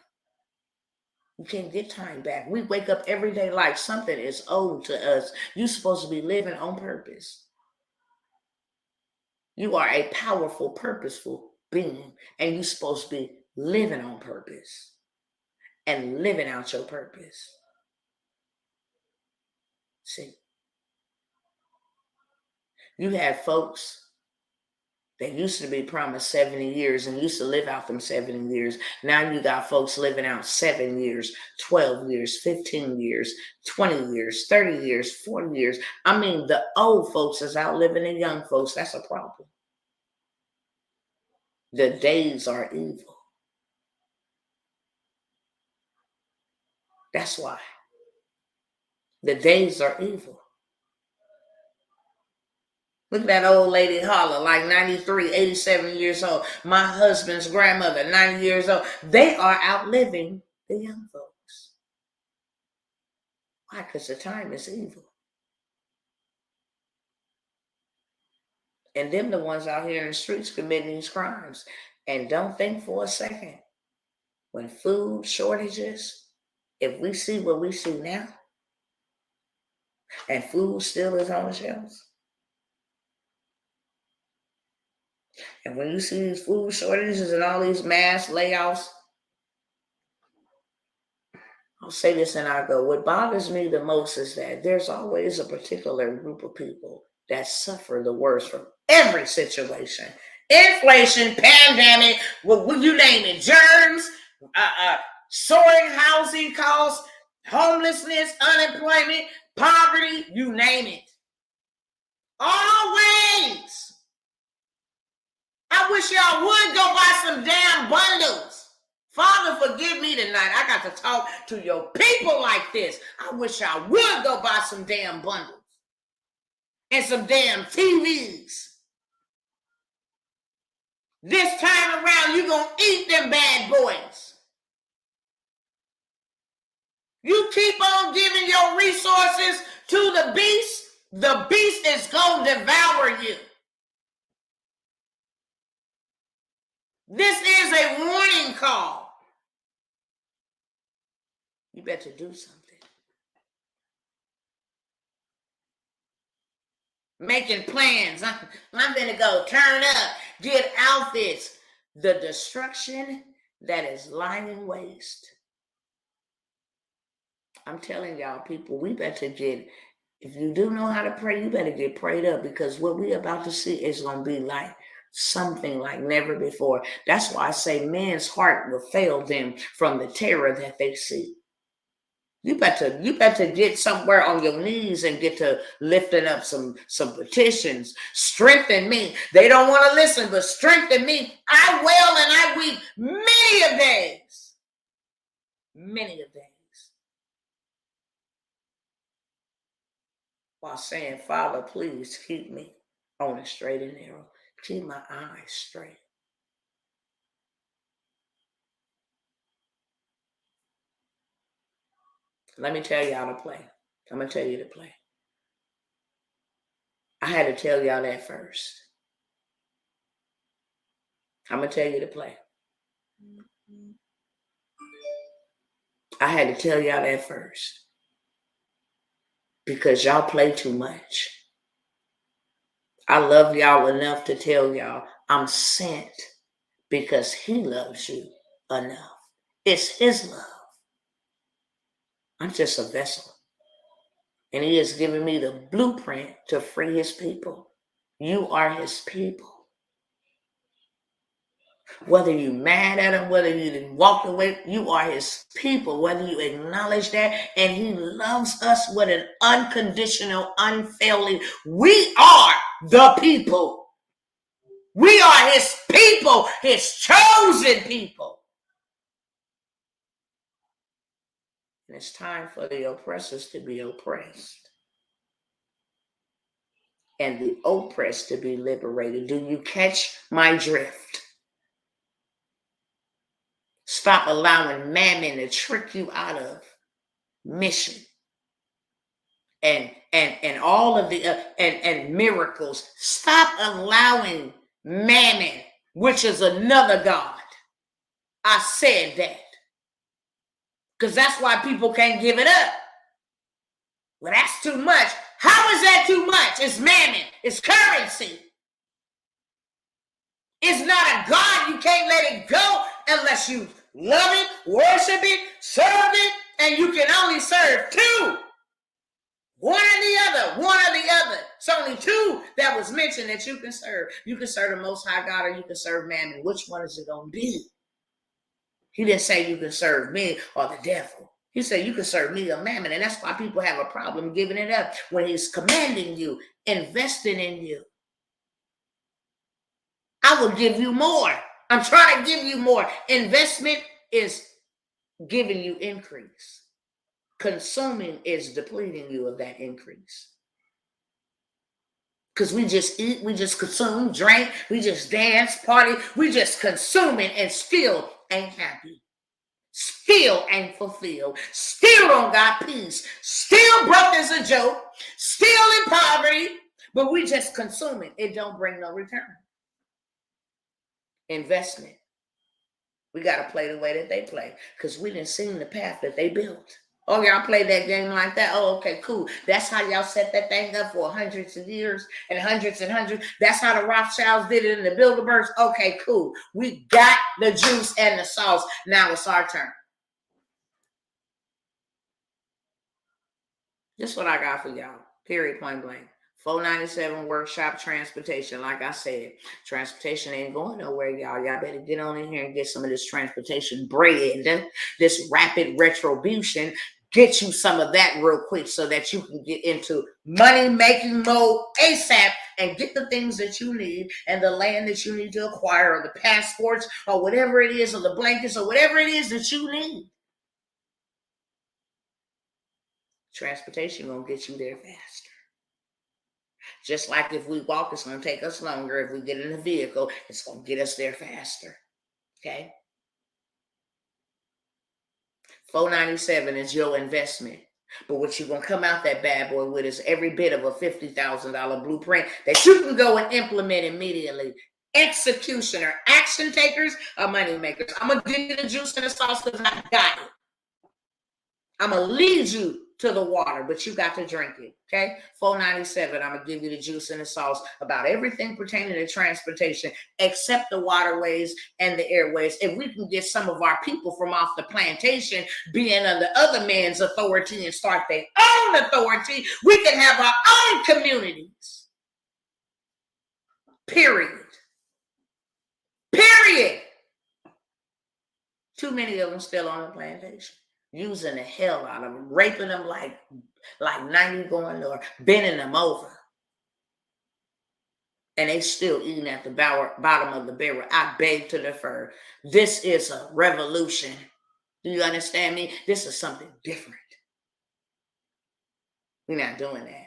You can't get time back. We wake up every day like something is owed to us. You're supposed to be living on purpose. You are a powerful, purposeful being, and you're supposed to be living on purpose and living out your purpose. See, you have folks that used to be promised 70 years and used to live out them 70 years. Now you got folks living out 7 years, 12 years, 15 years, 20 years, 30 years, 40 years. I mean, the old folks is outliving the young folks. That's a problem. The days are evil. That's why. The days are evil. Look at that old lady holler, like 93, 87 years old. My husband's grandmother, 90 years old. They are outliving the young folks. Why? Because the time is evil. And them the ones out here in the streets committing these crimes. And don't think for a second, when food shortages, if we see what we see now, and food still is on the shelves, and when you see these food shortages and all these mass layoffs, I'll say this and I'll go. What bothers me the most is that there's always a particular group of people that suffer the worst from every situation. Inflation, pandemic, well, you name it, germs, soaring housing costs, homelessness, unemployment, poverty, you name it. Always. I wish y'all would go buy some damn bundles. Father, forgive me tonight. I got to talk to your people like this. I wish I would go buy some damn bundles and some damn TVs. This time around, you're going to eat them bad boys. You keep on giving your resources to the beast is going to devour you. This is a warning call. You better do something. Making plans. I'm going to go turn up, get outfits. The destruction that is lying in waste. I'm telling y'all, people, we better get, if you do know how to pray, you better get prayed up, because what we about to see is going to be like something like never before. That's why I say men's heart will fail them from the terror that they see. You better get somewhere on your knees and get to lifting up some petitions. Strengthen me. They don't want to listen, but strengthen me. I wail and I weep many of days. Many of days. While saying, Father, please keep me on the straight and narrow. Keep my eyes straight. Let me tell y'all to play. I'm going to tell you to play. I had to tell y'all that first. I'm going to tell you to play. I had to tell y'all that first. Because y'all play too much. I love y'all enough to tell y'all I'm sent because he loves you enough. It's his love. I'm just a vessel. And he has given me the blueprint to free his people. You are his people. Whether you're mad at him, whether you didn't walk away, you are his people. Whether you acknowledge that, and he loves us with an unconditional, unfailing. We are the people. We are his people, his chosen people. And it's time for the oppressors to be oppressed. and the oppressed to be liberated. Do you catch my drift? Stop allowing mammon to trick you out of mission and all of the and miracles. Stop allowing mammon, which is another god. I said that because that's why people can't give it up. Well, that's too much. How is that too much? It's mammon. It's currency. It's not a god. You can't let it go unless you love it, worship it, serve it, and you can only serve two. One or the other, one or the other. It's only two that was mentioned that you can serve. You can serve the Most High God or you can serve mammon. Which one is it going to be? He didn't say you can serve me or the devil. He said you can serve me or mammon. And that's why people have a problem giving it up when he's commanding you, investing in you. I will give you more. I'm trying to give you more. Investment is giving you increase. Consuming is depleting you of that increase. Because we just eat, we just consume, drink, we just dance, party, we just consuming and still ain't happy. Still ain't fulfilled. Still don't got peace. Still broke as a joke. Still in poverty. But we just consuming. It don't bring no return. Investment. We got to play the way that they play. Because we didn't see the path that they built. Oh, y'all played that game like that? Oh, okay, cool. That's how y'all set that thing up for hundreds of years and hundreds and hundreds. That's how the Rothschilds did it in the Bilderbergs. Okay, cool. We got the juice and the sauce. Now it's our turn. This is what I got for y'all. Period, point blank. 497 workshop transportation. Like I said, transportation ain't going nowhere, y'all. Y'all better get on in here and get some of this transportation bread. This rapid retribution. Get you some of that real quick so that you can get into money-making mode ASAP and get the things that you need and the land that you need to acquire or the passports or whatever it is or the blankets or whatever it is that you need. Transportation going to get you there faster. Just like if we walk, it's going to take us longer. If we get in a vehicle, it's going to get us there faster. Okay? 497 is your investment. But what you're going to come out that bad boy with is every bit of a $50,000 blueprint that you can go and implement immediately. Executioner, action takers, or money makers. I'm going to give you the juice and the sauce because I got it. I'm going to lead you to the water, but you got to drink it, okay? 497, I'm going to give you the juice and the sauce about everything pertaining to transportation, except the waterways and the airways. If we can get some of our people from off the plantation being under other man's authority and start their own authority, we can have our own communities. Period. Period. Too many of them still on the plantation. Using the hell out of them, raping them like 90 going or bending them over. And they still eating at the bottom of the barrel. I beg to differ. This is a revolution. Do you understand me? This is something different. We're not doing that.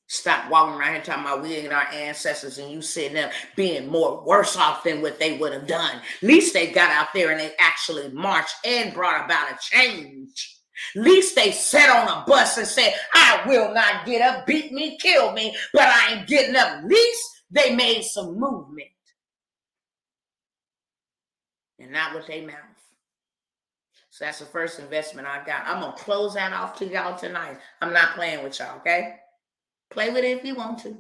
Stop walking around here talking about we ain't our ancestors and you sitting there being more worse off than what they would have done. At least they got out there and they actually marched and brought about a change. At least they sat on a bus and said, I will not get up, beat me, kill me, but I ain't getting up. At least they made some movement. And not with their mouth. So that's the first investment I got. I'm going to close that off to y'all tonight. I'm not playing with y'all, okay? Play with it if you want to.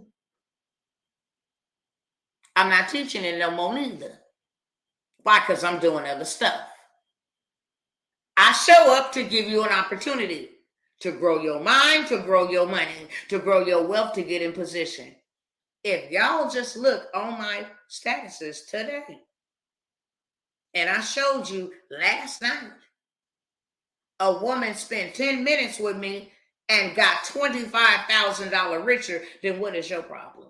I'm not teaching it no more neither. Why? Because I'm doing other stuff. I show up to give you an opportunity to grow your mind, to grow your money, to grow your wealth, to get in position. If y'all just look on my statuses today, and I showed you last night, a woman spent 10 minutes with me and got $25,000 richer, then what is your problem?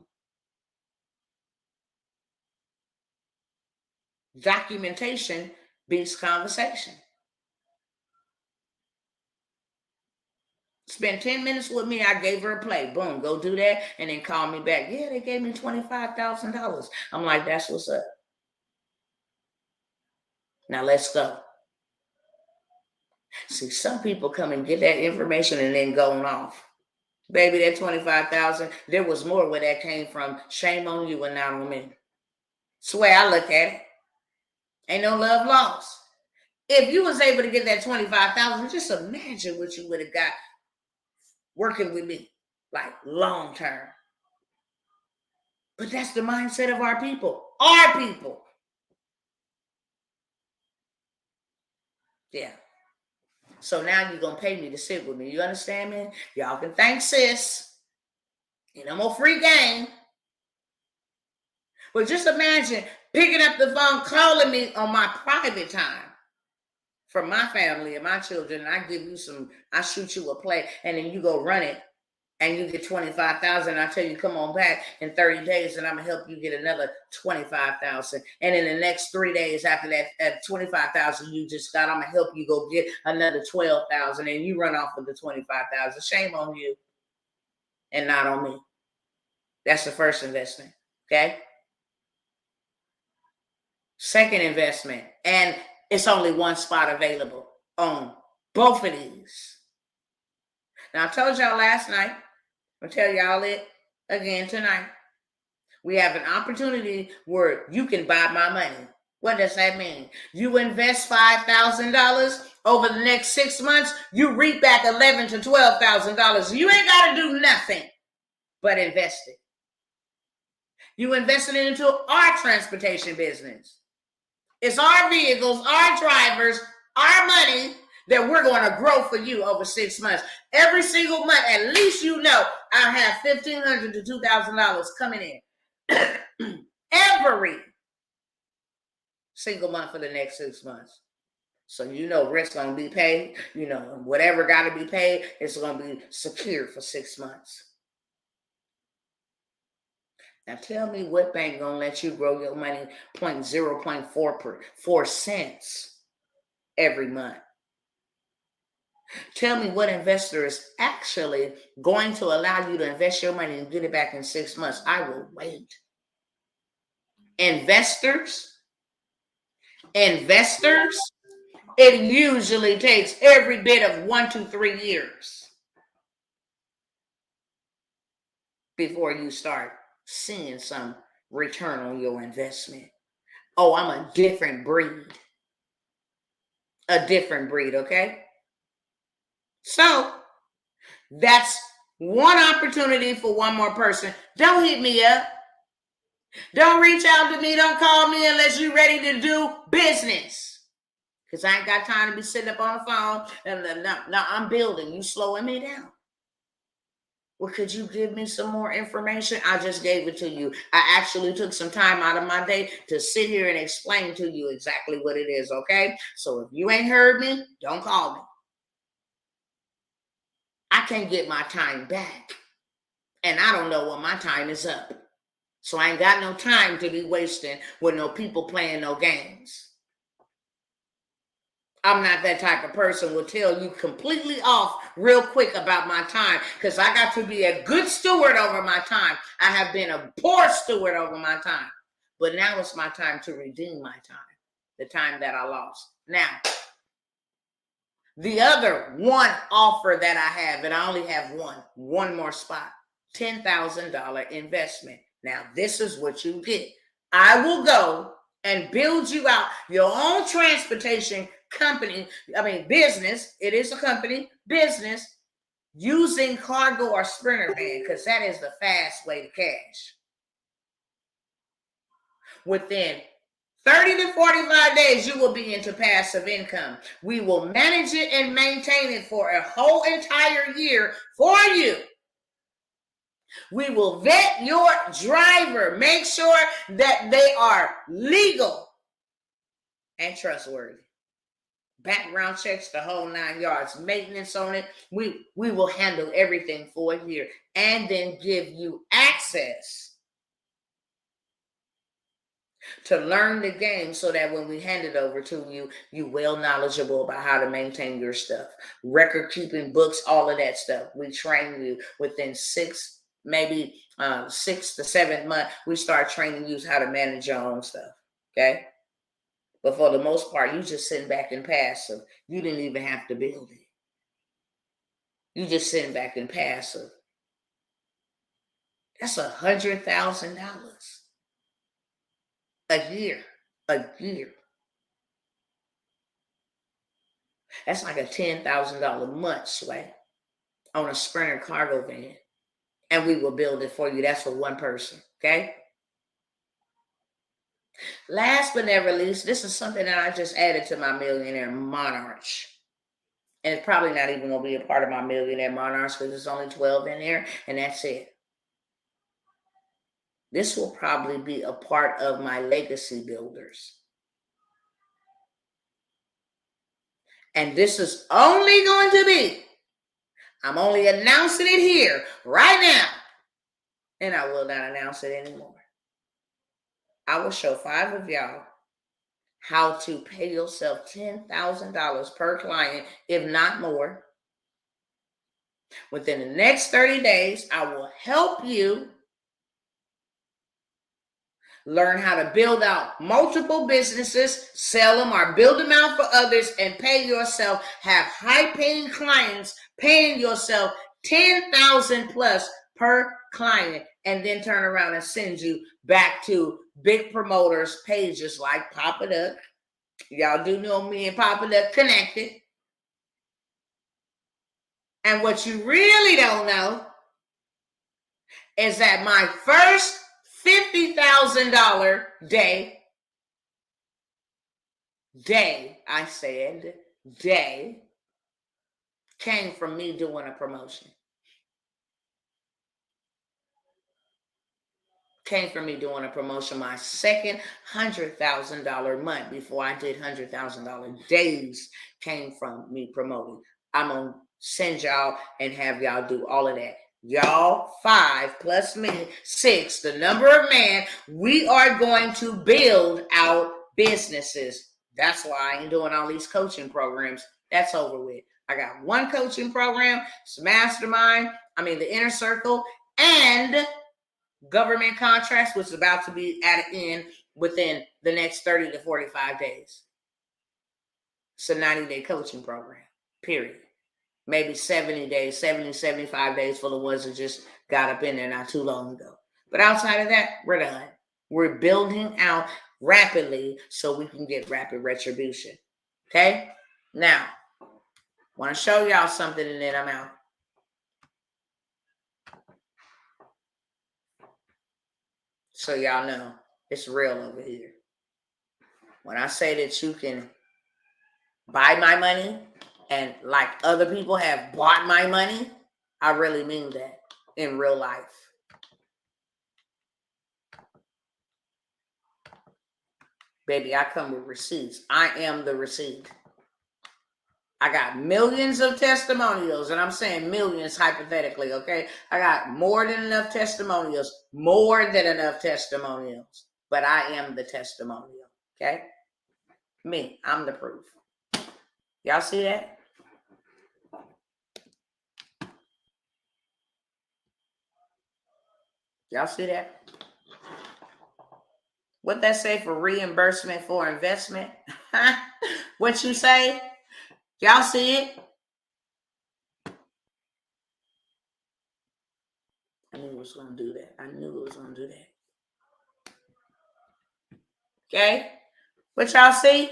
Documentation beats conversation. Spend 10 minutes with me. I gave her a play. Boom, go do that. And then call me back. Yeah, they gave me $25,000. I'm like, that's what's up. Now let's go. See, some people come and get that information and then going off. Baby, that 25,000, there was more where that came from. Shame on you and not on me. It's the way I look at it. Ain't no love lost. If you was able to get that 25,000, just imagine what you would have got working with me, like long term. But that's the mindset of our people. Our people. Yeah. So now you're going to pay me to sit with me. You understand me? Y'all can thank sis. And no more free game. But just imagine picking up the phone, calling me on my private time for my family and my children. And I give you I shoot you a play, and then you go run it. And you get 25,000. I tell you, come on back in 30 days, and I'm gonna help you get another 25,000. And in the next 3 days after that, at 25,000 you just got, I'm gonna help you go get another 12,000, and you run off with the 25,000. Shame on you, and not on me. That's the first investment. Okay. Second investment, and it's only one spot available on both of these. Now I told y'all last night. I'll tell y'all it again tonight. We have an opportunity where you can buy my money. What does that mean? You invest $5,000 over the next 6 months, you reap back $11,000 to $12,000. You ain't got to do nothing but invest it. You invested it into our transportation business. It's our vehicles, our drivers, our money that we're going to grow for you over 6 months. Every single month, at least you know I have $1,500 to $2,000 coming in every single month for the next 6 months. So you know rent's going to be paid. You know, whatever got to be paid, it's going to be secure for 6 months. Now tell me what bank going to let you grow your money 0.04 cents every month. Tell me what investor is actually going to allow you to invest your money and get it back in 6 months. I will wait. Investors, it usually takes every bit of 1 to 3 years before you start seeing some return on your investment. Oh, I'm a different breed. Okay? So that's one opportunity for one more person. Don't hit me up. Don't reach out to me. Don't call me unless you're ready to do business. Because I ain't got time to be sitting up on the phone. And now I'm building. You slowing me down. Well, could you give me some more information? I just gave it to you. I actually took some time out of my day to sit here and explain to you exactly what it is, okay? So if you ain't heard me, don't call me. I can't get my time back. And I don't know when my time is up. So I ain't got no time to be wasting with no people playing no games. I'm not that type of person who will tell you completely off real quick about my time, because I got to be a good steward over my time. I have been a poor steward over my time. But now it's my time to redeem my time, the time that I lost. Now, the other one offer that I have, and I only have one more spot, $10,000 investment. Now, this is what you get. I will go and build you out your own transportation business. It is a company, business, using cargo or Sprinter van, because that is the fast way to cash. Within 30 to 45 days, you will be into passive income. We will manage it and maintain it for a whole entire year for you. We will vet your driver, make sure that they are legal and trustworthy. Background checks, the whole 9 yards, maintenance on it. We will handle everything for a year and then give you access to learn the game so that when we hand it over to you, you well knowledgeable about how to maintain your stuff. Record keeping, books, all of that stuff. We train you within 6 to 7 months. We start training you how to manage your own stuff. Okay? But for the most part, you just sitting back and passive. You didn't even have to build it. You just sitting back and passive. That's $100,000 a year. A year. That's like a $10,000 month, Sway, on a Sprinter cargo van. And we will build it for you. That's for one person. Okay? Last but never least, this is something that I just added to my Millionaire Monarch. And it's probably not even going to be a part of my Millionaire Monarchs because there's only 12 in there, and that's it. This will probably be a part of my legacy builders. And this is only going to be, I'm only announcing it here right now. And I will not announce it anymore. I will show 5 of y'all how to pay yourself $10,000 per client, if not more. Within the next 30 days, I will help you learn how to build out multiple businesses, sell them or build them out for others, and pay yourself. Have high-paying clients paying yourself $10,000 plus per client, and then turn around and send you back to big promoters pages like Papa Duck. Y'all do know me and Papa Duck connected. And what you really don't know is that my first $50,000 day, I said, came from me doing a promotion. Came from me doing a promotion my second $100,000 month before I did $100,000 days came from me promoting. I'm going to send y'all and have y'all do all of that. Y'all, 5 plus me, 6, the number of man, we are going to build out businesses. That's why I ain't doing all these coaching programs. That's over with. I got one coaching program, it's Mastermind, the Inner Circle, and government contracts, which is about to be at an end within the next 30 to 45 days. It's a 90-day coaching program, period. Maybe 70 days, 75 days for the ones that just got up in there not too long ago. But outside of that, we're done. We're building out rapidly so we can get rapid retribution. Okay? Now, I want to show y'all something and then I'm out. So y'all know it's real over here. When I say that you can buy my money and like other people have bought my money, I really mean that in real life. Baby, I come with receipts. I am the receipt. I got millions of testimonials, and I'm saying millions hypothetically, okay? I got more than enough testimonials, but I am the testimonial, okay? Me, I'm the proof. Y'all see that? Y'all see that? What that say for reimbursement for investment? What you say? Y'all see it? I knew it was going to do that. Okay? What y'all see?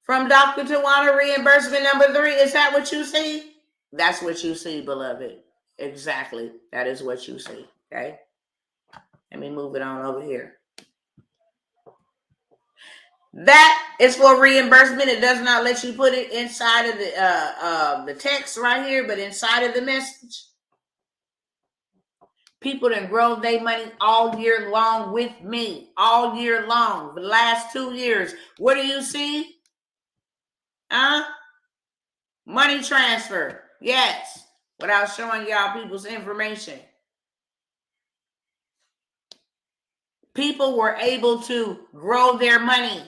From Dr. Tawana, reimbursement number 3. Is that what you see? That's what you see, beloved. Exactly. That is what you see. Okay? Let me move it on over here. That is for reimbursement. It does not let you put it inside of the text right here, but inside of the message. People that grow their money all year long with me. All year long. The last 2 years. What do you see? Money transfer. Yes. Without showing y'all people's information. People were able to grow their money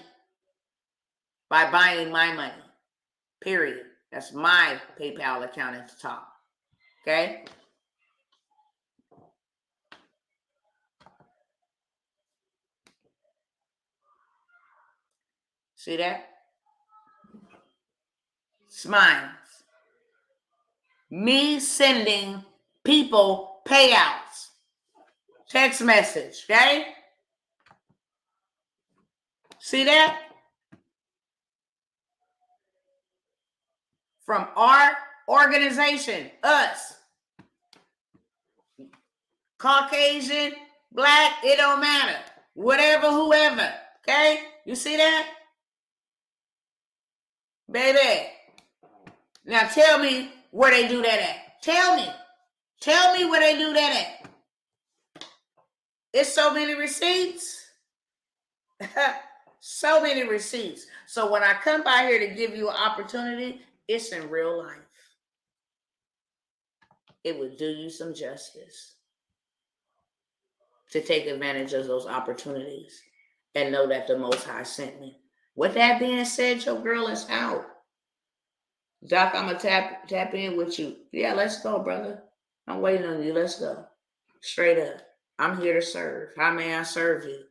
by buying my money. Period. That's my PayPal account at the top. Okay? See that? It's mine. Me sending people payouts. Text message, okay? See that? From our organization, us. Caucasian, black, it don't matter. Whatever, whoever, okay? You see that? Baby. Now tell me where they do that at. Tell me. Tell me where they do that at. It's so many receipts. So many receipts. So when I come by here to give you an opportunity, it's in real life. It would do you some justice to take advantage of those opportunities and know that the Most High sent me. With that being said, your girl is out. Doc, I'm going to tap in with you. Yeah, let's go, brother. I'm waiting on you. Let's go. Straight up. I'm here to serve. How may I serve you?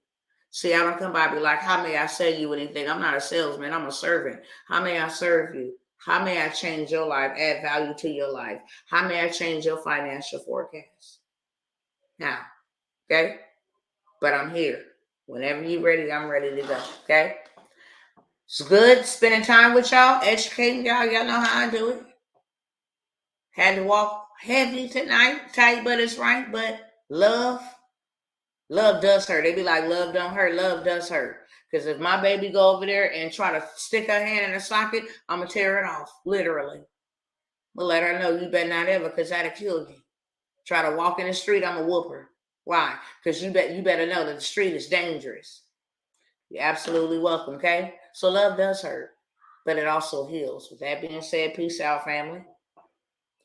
See, I don't come by and be like, how may I sell you anything? I'm not a salesman. I'm a servant. How may I serve you? How may I change your life, add value to your life? How may I change your financial forecast? Now, okay? But I'm here. Whenever you're ready, I'm ready to go, okay? It's good spending time with y'all, educating y'all. Y'all know how I do it. Had to walk heavy tonight, tight, but it's right. But love does hurt. They be like, love don't hurt. Love does hurt. Because if my baby go over there and try to stick her hand in a socket, I'm going to tear it off, literally. But let her know you better not ever, because that'll kill you. Try to walk in the street, I'm a whooper. Why? Because you better know that the street is dangerous. You're absolutely welcome, okay? So love does hurt, but it also heals. With that being said, peace out, family.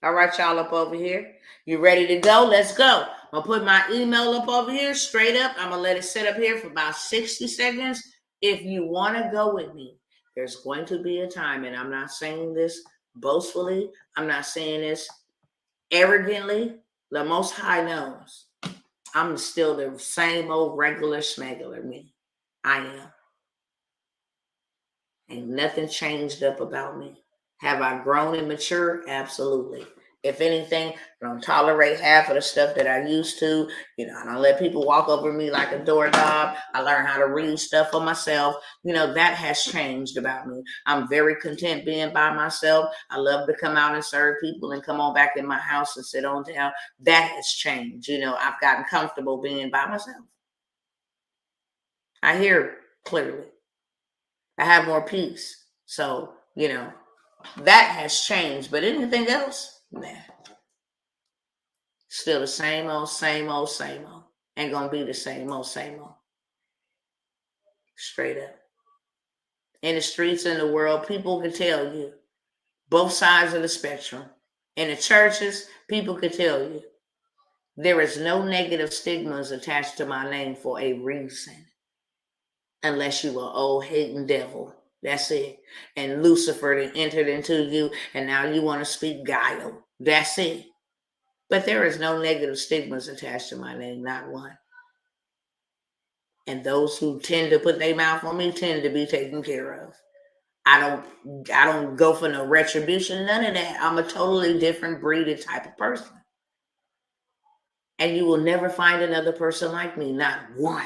All right, y'all up over here. You ready to go? Let's go. I'm going to put my email up over here straight up. I'm going to let it sit up here for about 60 seconds. If you want to go with me, there's going to be a time, and I'm not saying this boastfully. I'm not saying this arrogantly. The Most High knows. I'm still the same old regular smuggler me. I am. Ain't nothing changed up about me. Have I grown and matured? Absolutely. If anything, I don't tolerate half of the stuff that I used to. I don't let people walk over me like a doorknob. I learned how to read stuff for myself. That has changed about me. I'm very content being by myself. I love to come out and serve people and come on back in my house and sit on down. That has changed. I've gotten comfortable being by myself. I hear clearly. I have more peace. So, that has changed. But anything else? Nah. Still the same old, same old, same old. Ain't gonna be the same old, same old. Straight up. In the streets, in the world, people can tell you. Both sides of the spectrum. In the churches, people can tell you. There is no negative stigmas attached to my name for a reason. Unless you are old hating devil. That's it. And Lucifer entered into you, and now you want to speak guile. That's it. But there is no negative stigmas attached to my name, not one. And those who tend to put their mouth on me tend to be taken care of. I don't go for no retribution, none of that. I'm a totally different breeded type of person. And you will never find another person like me, not one.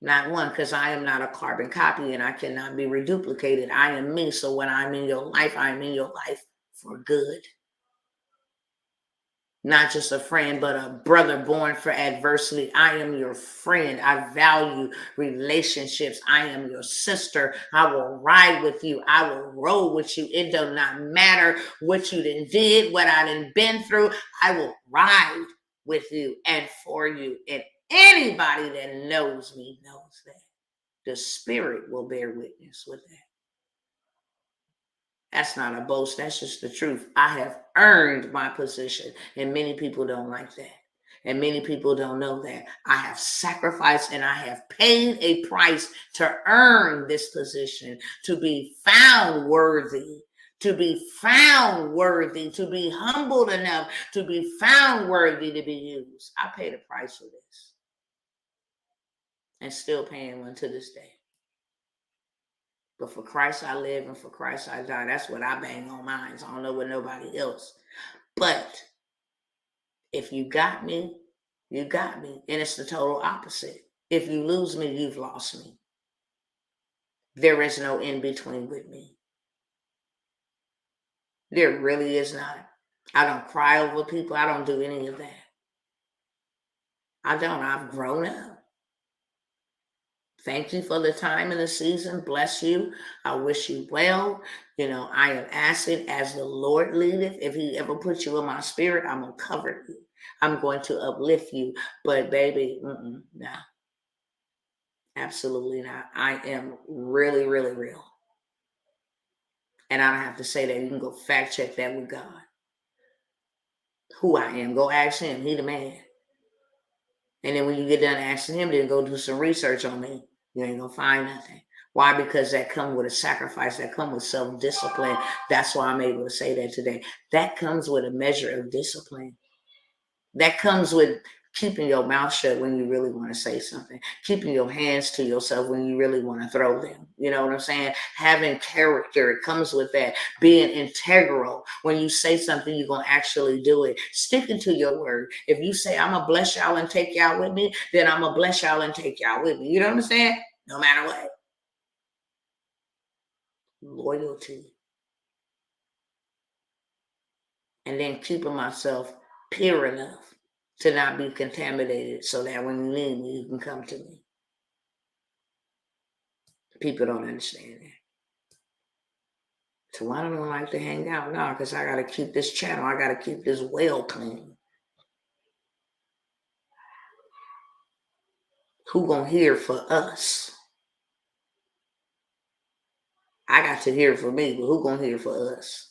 Not one, because I am not a carbon copy and I cannot be reduplicated. I am me. So when I'm in your life, I'm in your life for good. Not just a friend, but a brother born for adversity. I am your friend. I value relationships. I am your sister. I will ride with you. I will roll with you. It does not matter what you did, what I done been through. I will ride with you and for you. And anybody that knows me knows that. The Spirit will bear witness with that. That's not a boast. That's just the truth. I have earned my position, and many people don't like that. And many people don't know that. I have sacrificed and I have paid a price to earn this position, to be found worthy, to be found worthy, to be humbled enough to be found worthy to be used. I paid a price for this and still paying one to this day. But for Christ I live and for Christ I die. That's what I bang on mine. I don't know what nobody else. But if you got me, you got me. And it's the total opposite. If you lose me, you've lost me. There is no in between with me. There really is not. I don't cry over people. I don't do any of that. I don't. I've grown up. Thank you for the time and the season. Bless you. I wish you well. I am asking as the Lord leadeth. If he ever puts you in my spirit, I'm going to cover you. I'm going to uplift you. But baby, no. Absolutely not. I am really, really real. And I don't have to say that. You can go fact check that with God. Who I am. Go ask him. He the man. And then when you get done asking him, then go do some research on me. You ain't going to find nothing. Why? Because that comes with a sacrifice. That comes with self-discipline. That's why I'm able to say that today. That comes with a measure of discipline. That comes with keeping your mouth shut when you really want to say something. Keeping your hands to yourself when you really want to throw them. You know what I'm saying? Having character, it comes with that. Being integral. When you say something, you're going to actually do it. Sticking to your word. If you say, I'm going to bless y'all and take y'all with me, then I'm going to bless y'all and take y'all with me. You know what I'm saying? No matter what. Loyalty. And then keeping myself pure enough to not be contaminated so that when you need me, you can come to me. People don't understand that. So why don't I like to hang out? No, because I got to keep this channel. I got to keep this well clean. Who gonna hear for us? I got to hear for me, but who gonna hear for us?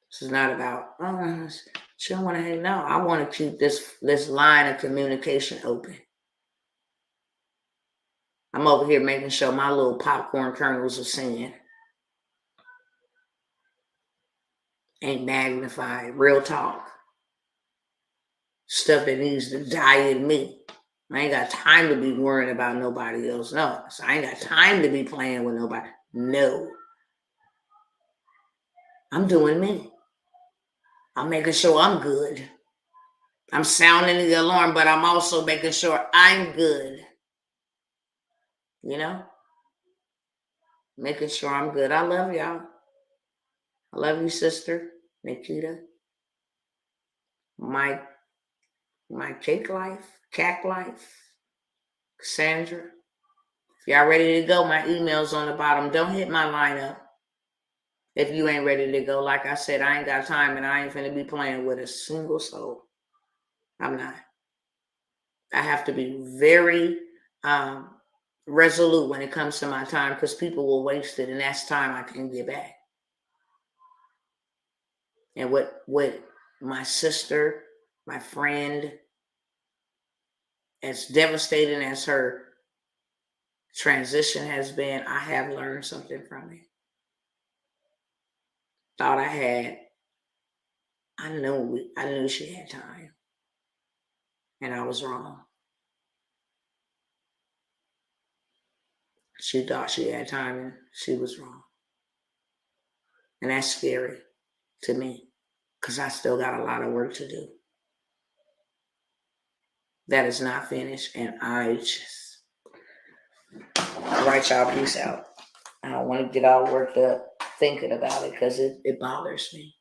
This is not about, she don't want to hang out. I want to keep this line of communication open. I'm over here making sure my little popcorn kernels of sin ain't magnified. Real talk. Stuff that needs to die in me. I ain't got time to be worrying about nobody else. No. So I ain't got time to be playing with nobody. No. I'm doing me. I'm making sure I'm good. I'm sounding the alarm, but I'm also making sure I'm good. Making sure I'm good. I love y'all. I love you, sister Nikita. My cake life, cat life, Cassandra. If y'all ready to go, my email's on the bottom. Don't hit my line up if you ain't ready to go. Like I said, I ain't got time and I ain't finna be playing with a single soul. I'm not. I have to be very resolute when it comes to my time because people will waste it and that's time I can get back. And what my sister, my friend, as devastating as her transition has been, I have learned something from it. Thought I knew she had time. And I was wrong. She thought she had time and she was wrong. And that's scary to me because I still got a lot of work to do. That is not finished. And all right, y'all, peace out. I don't want to get all worked up thinking about it because it bothers me.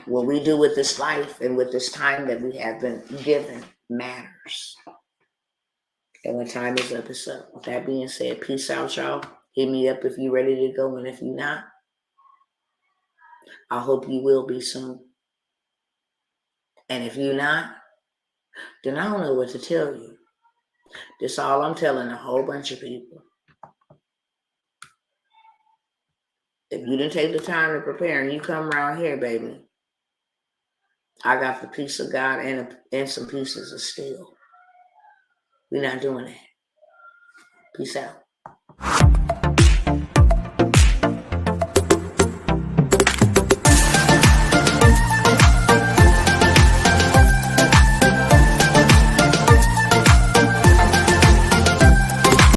What we do with this life and with this time that we have been given matters. And when time is up, it's up. With that being said, peace out, y'all. Hit me up if you're ready to go. And if you're not, I hope you will be soon. And if you're not, then I don't know what to tell you. That's all I'm telling a whole bunch of people. If you didn't take the time to prepare and you come around here, baby, I got the peace of God and some pieces of steel. We're not doing that. Peace out.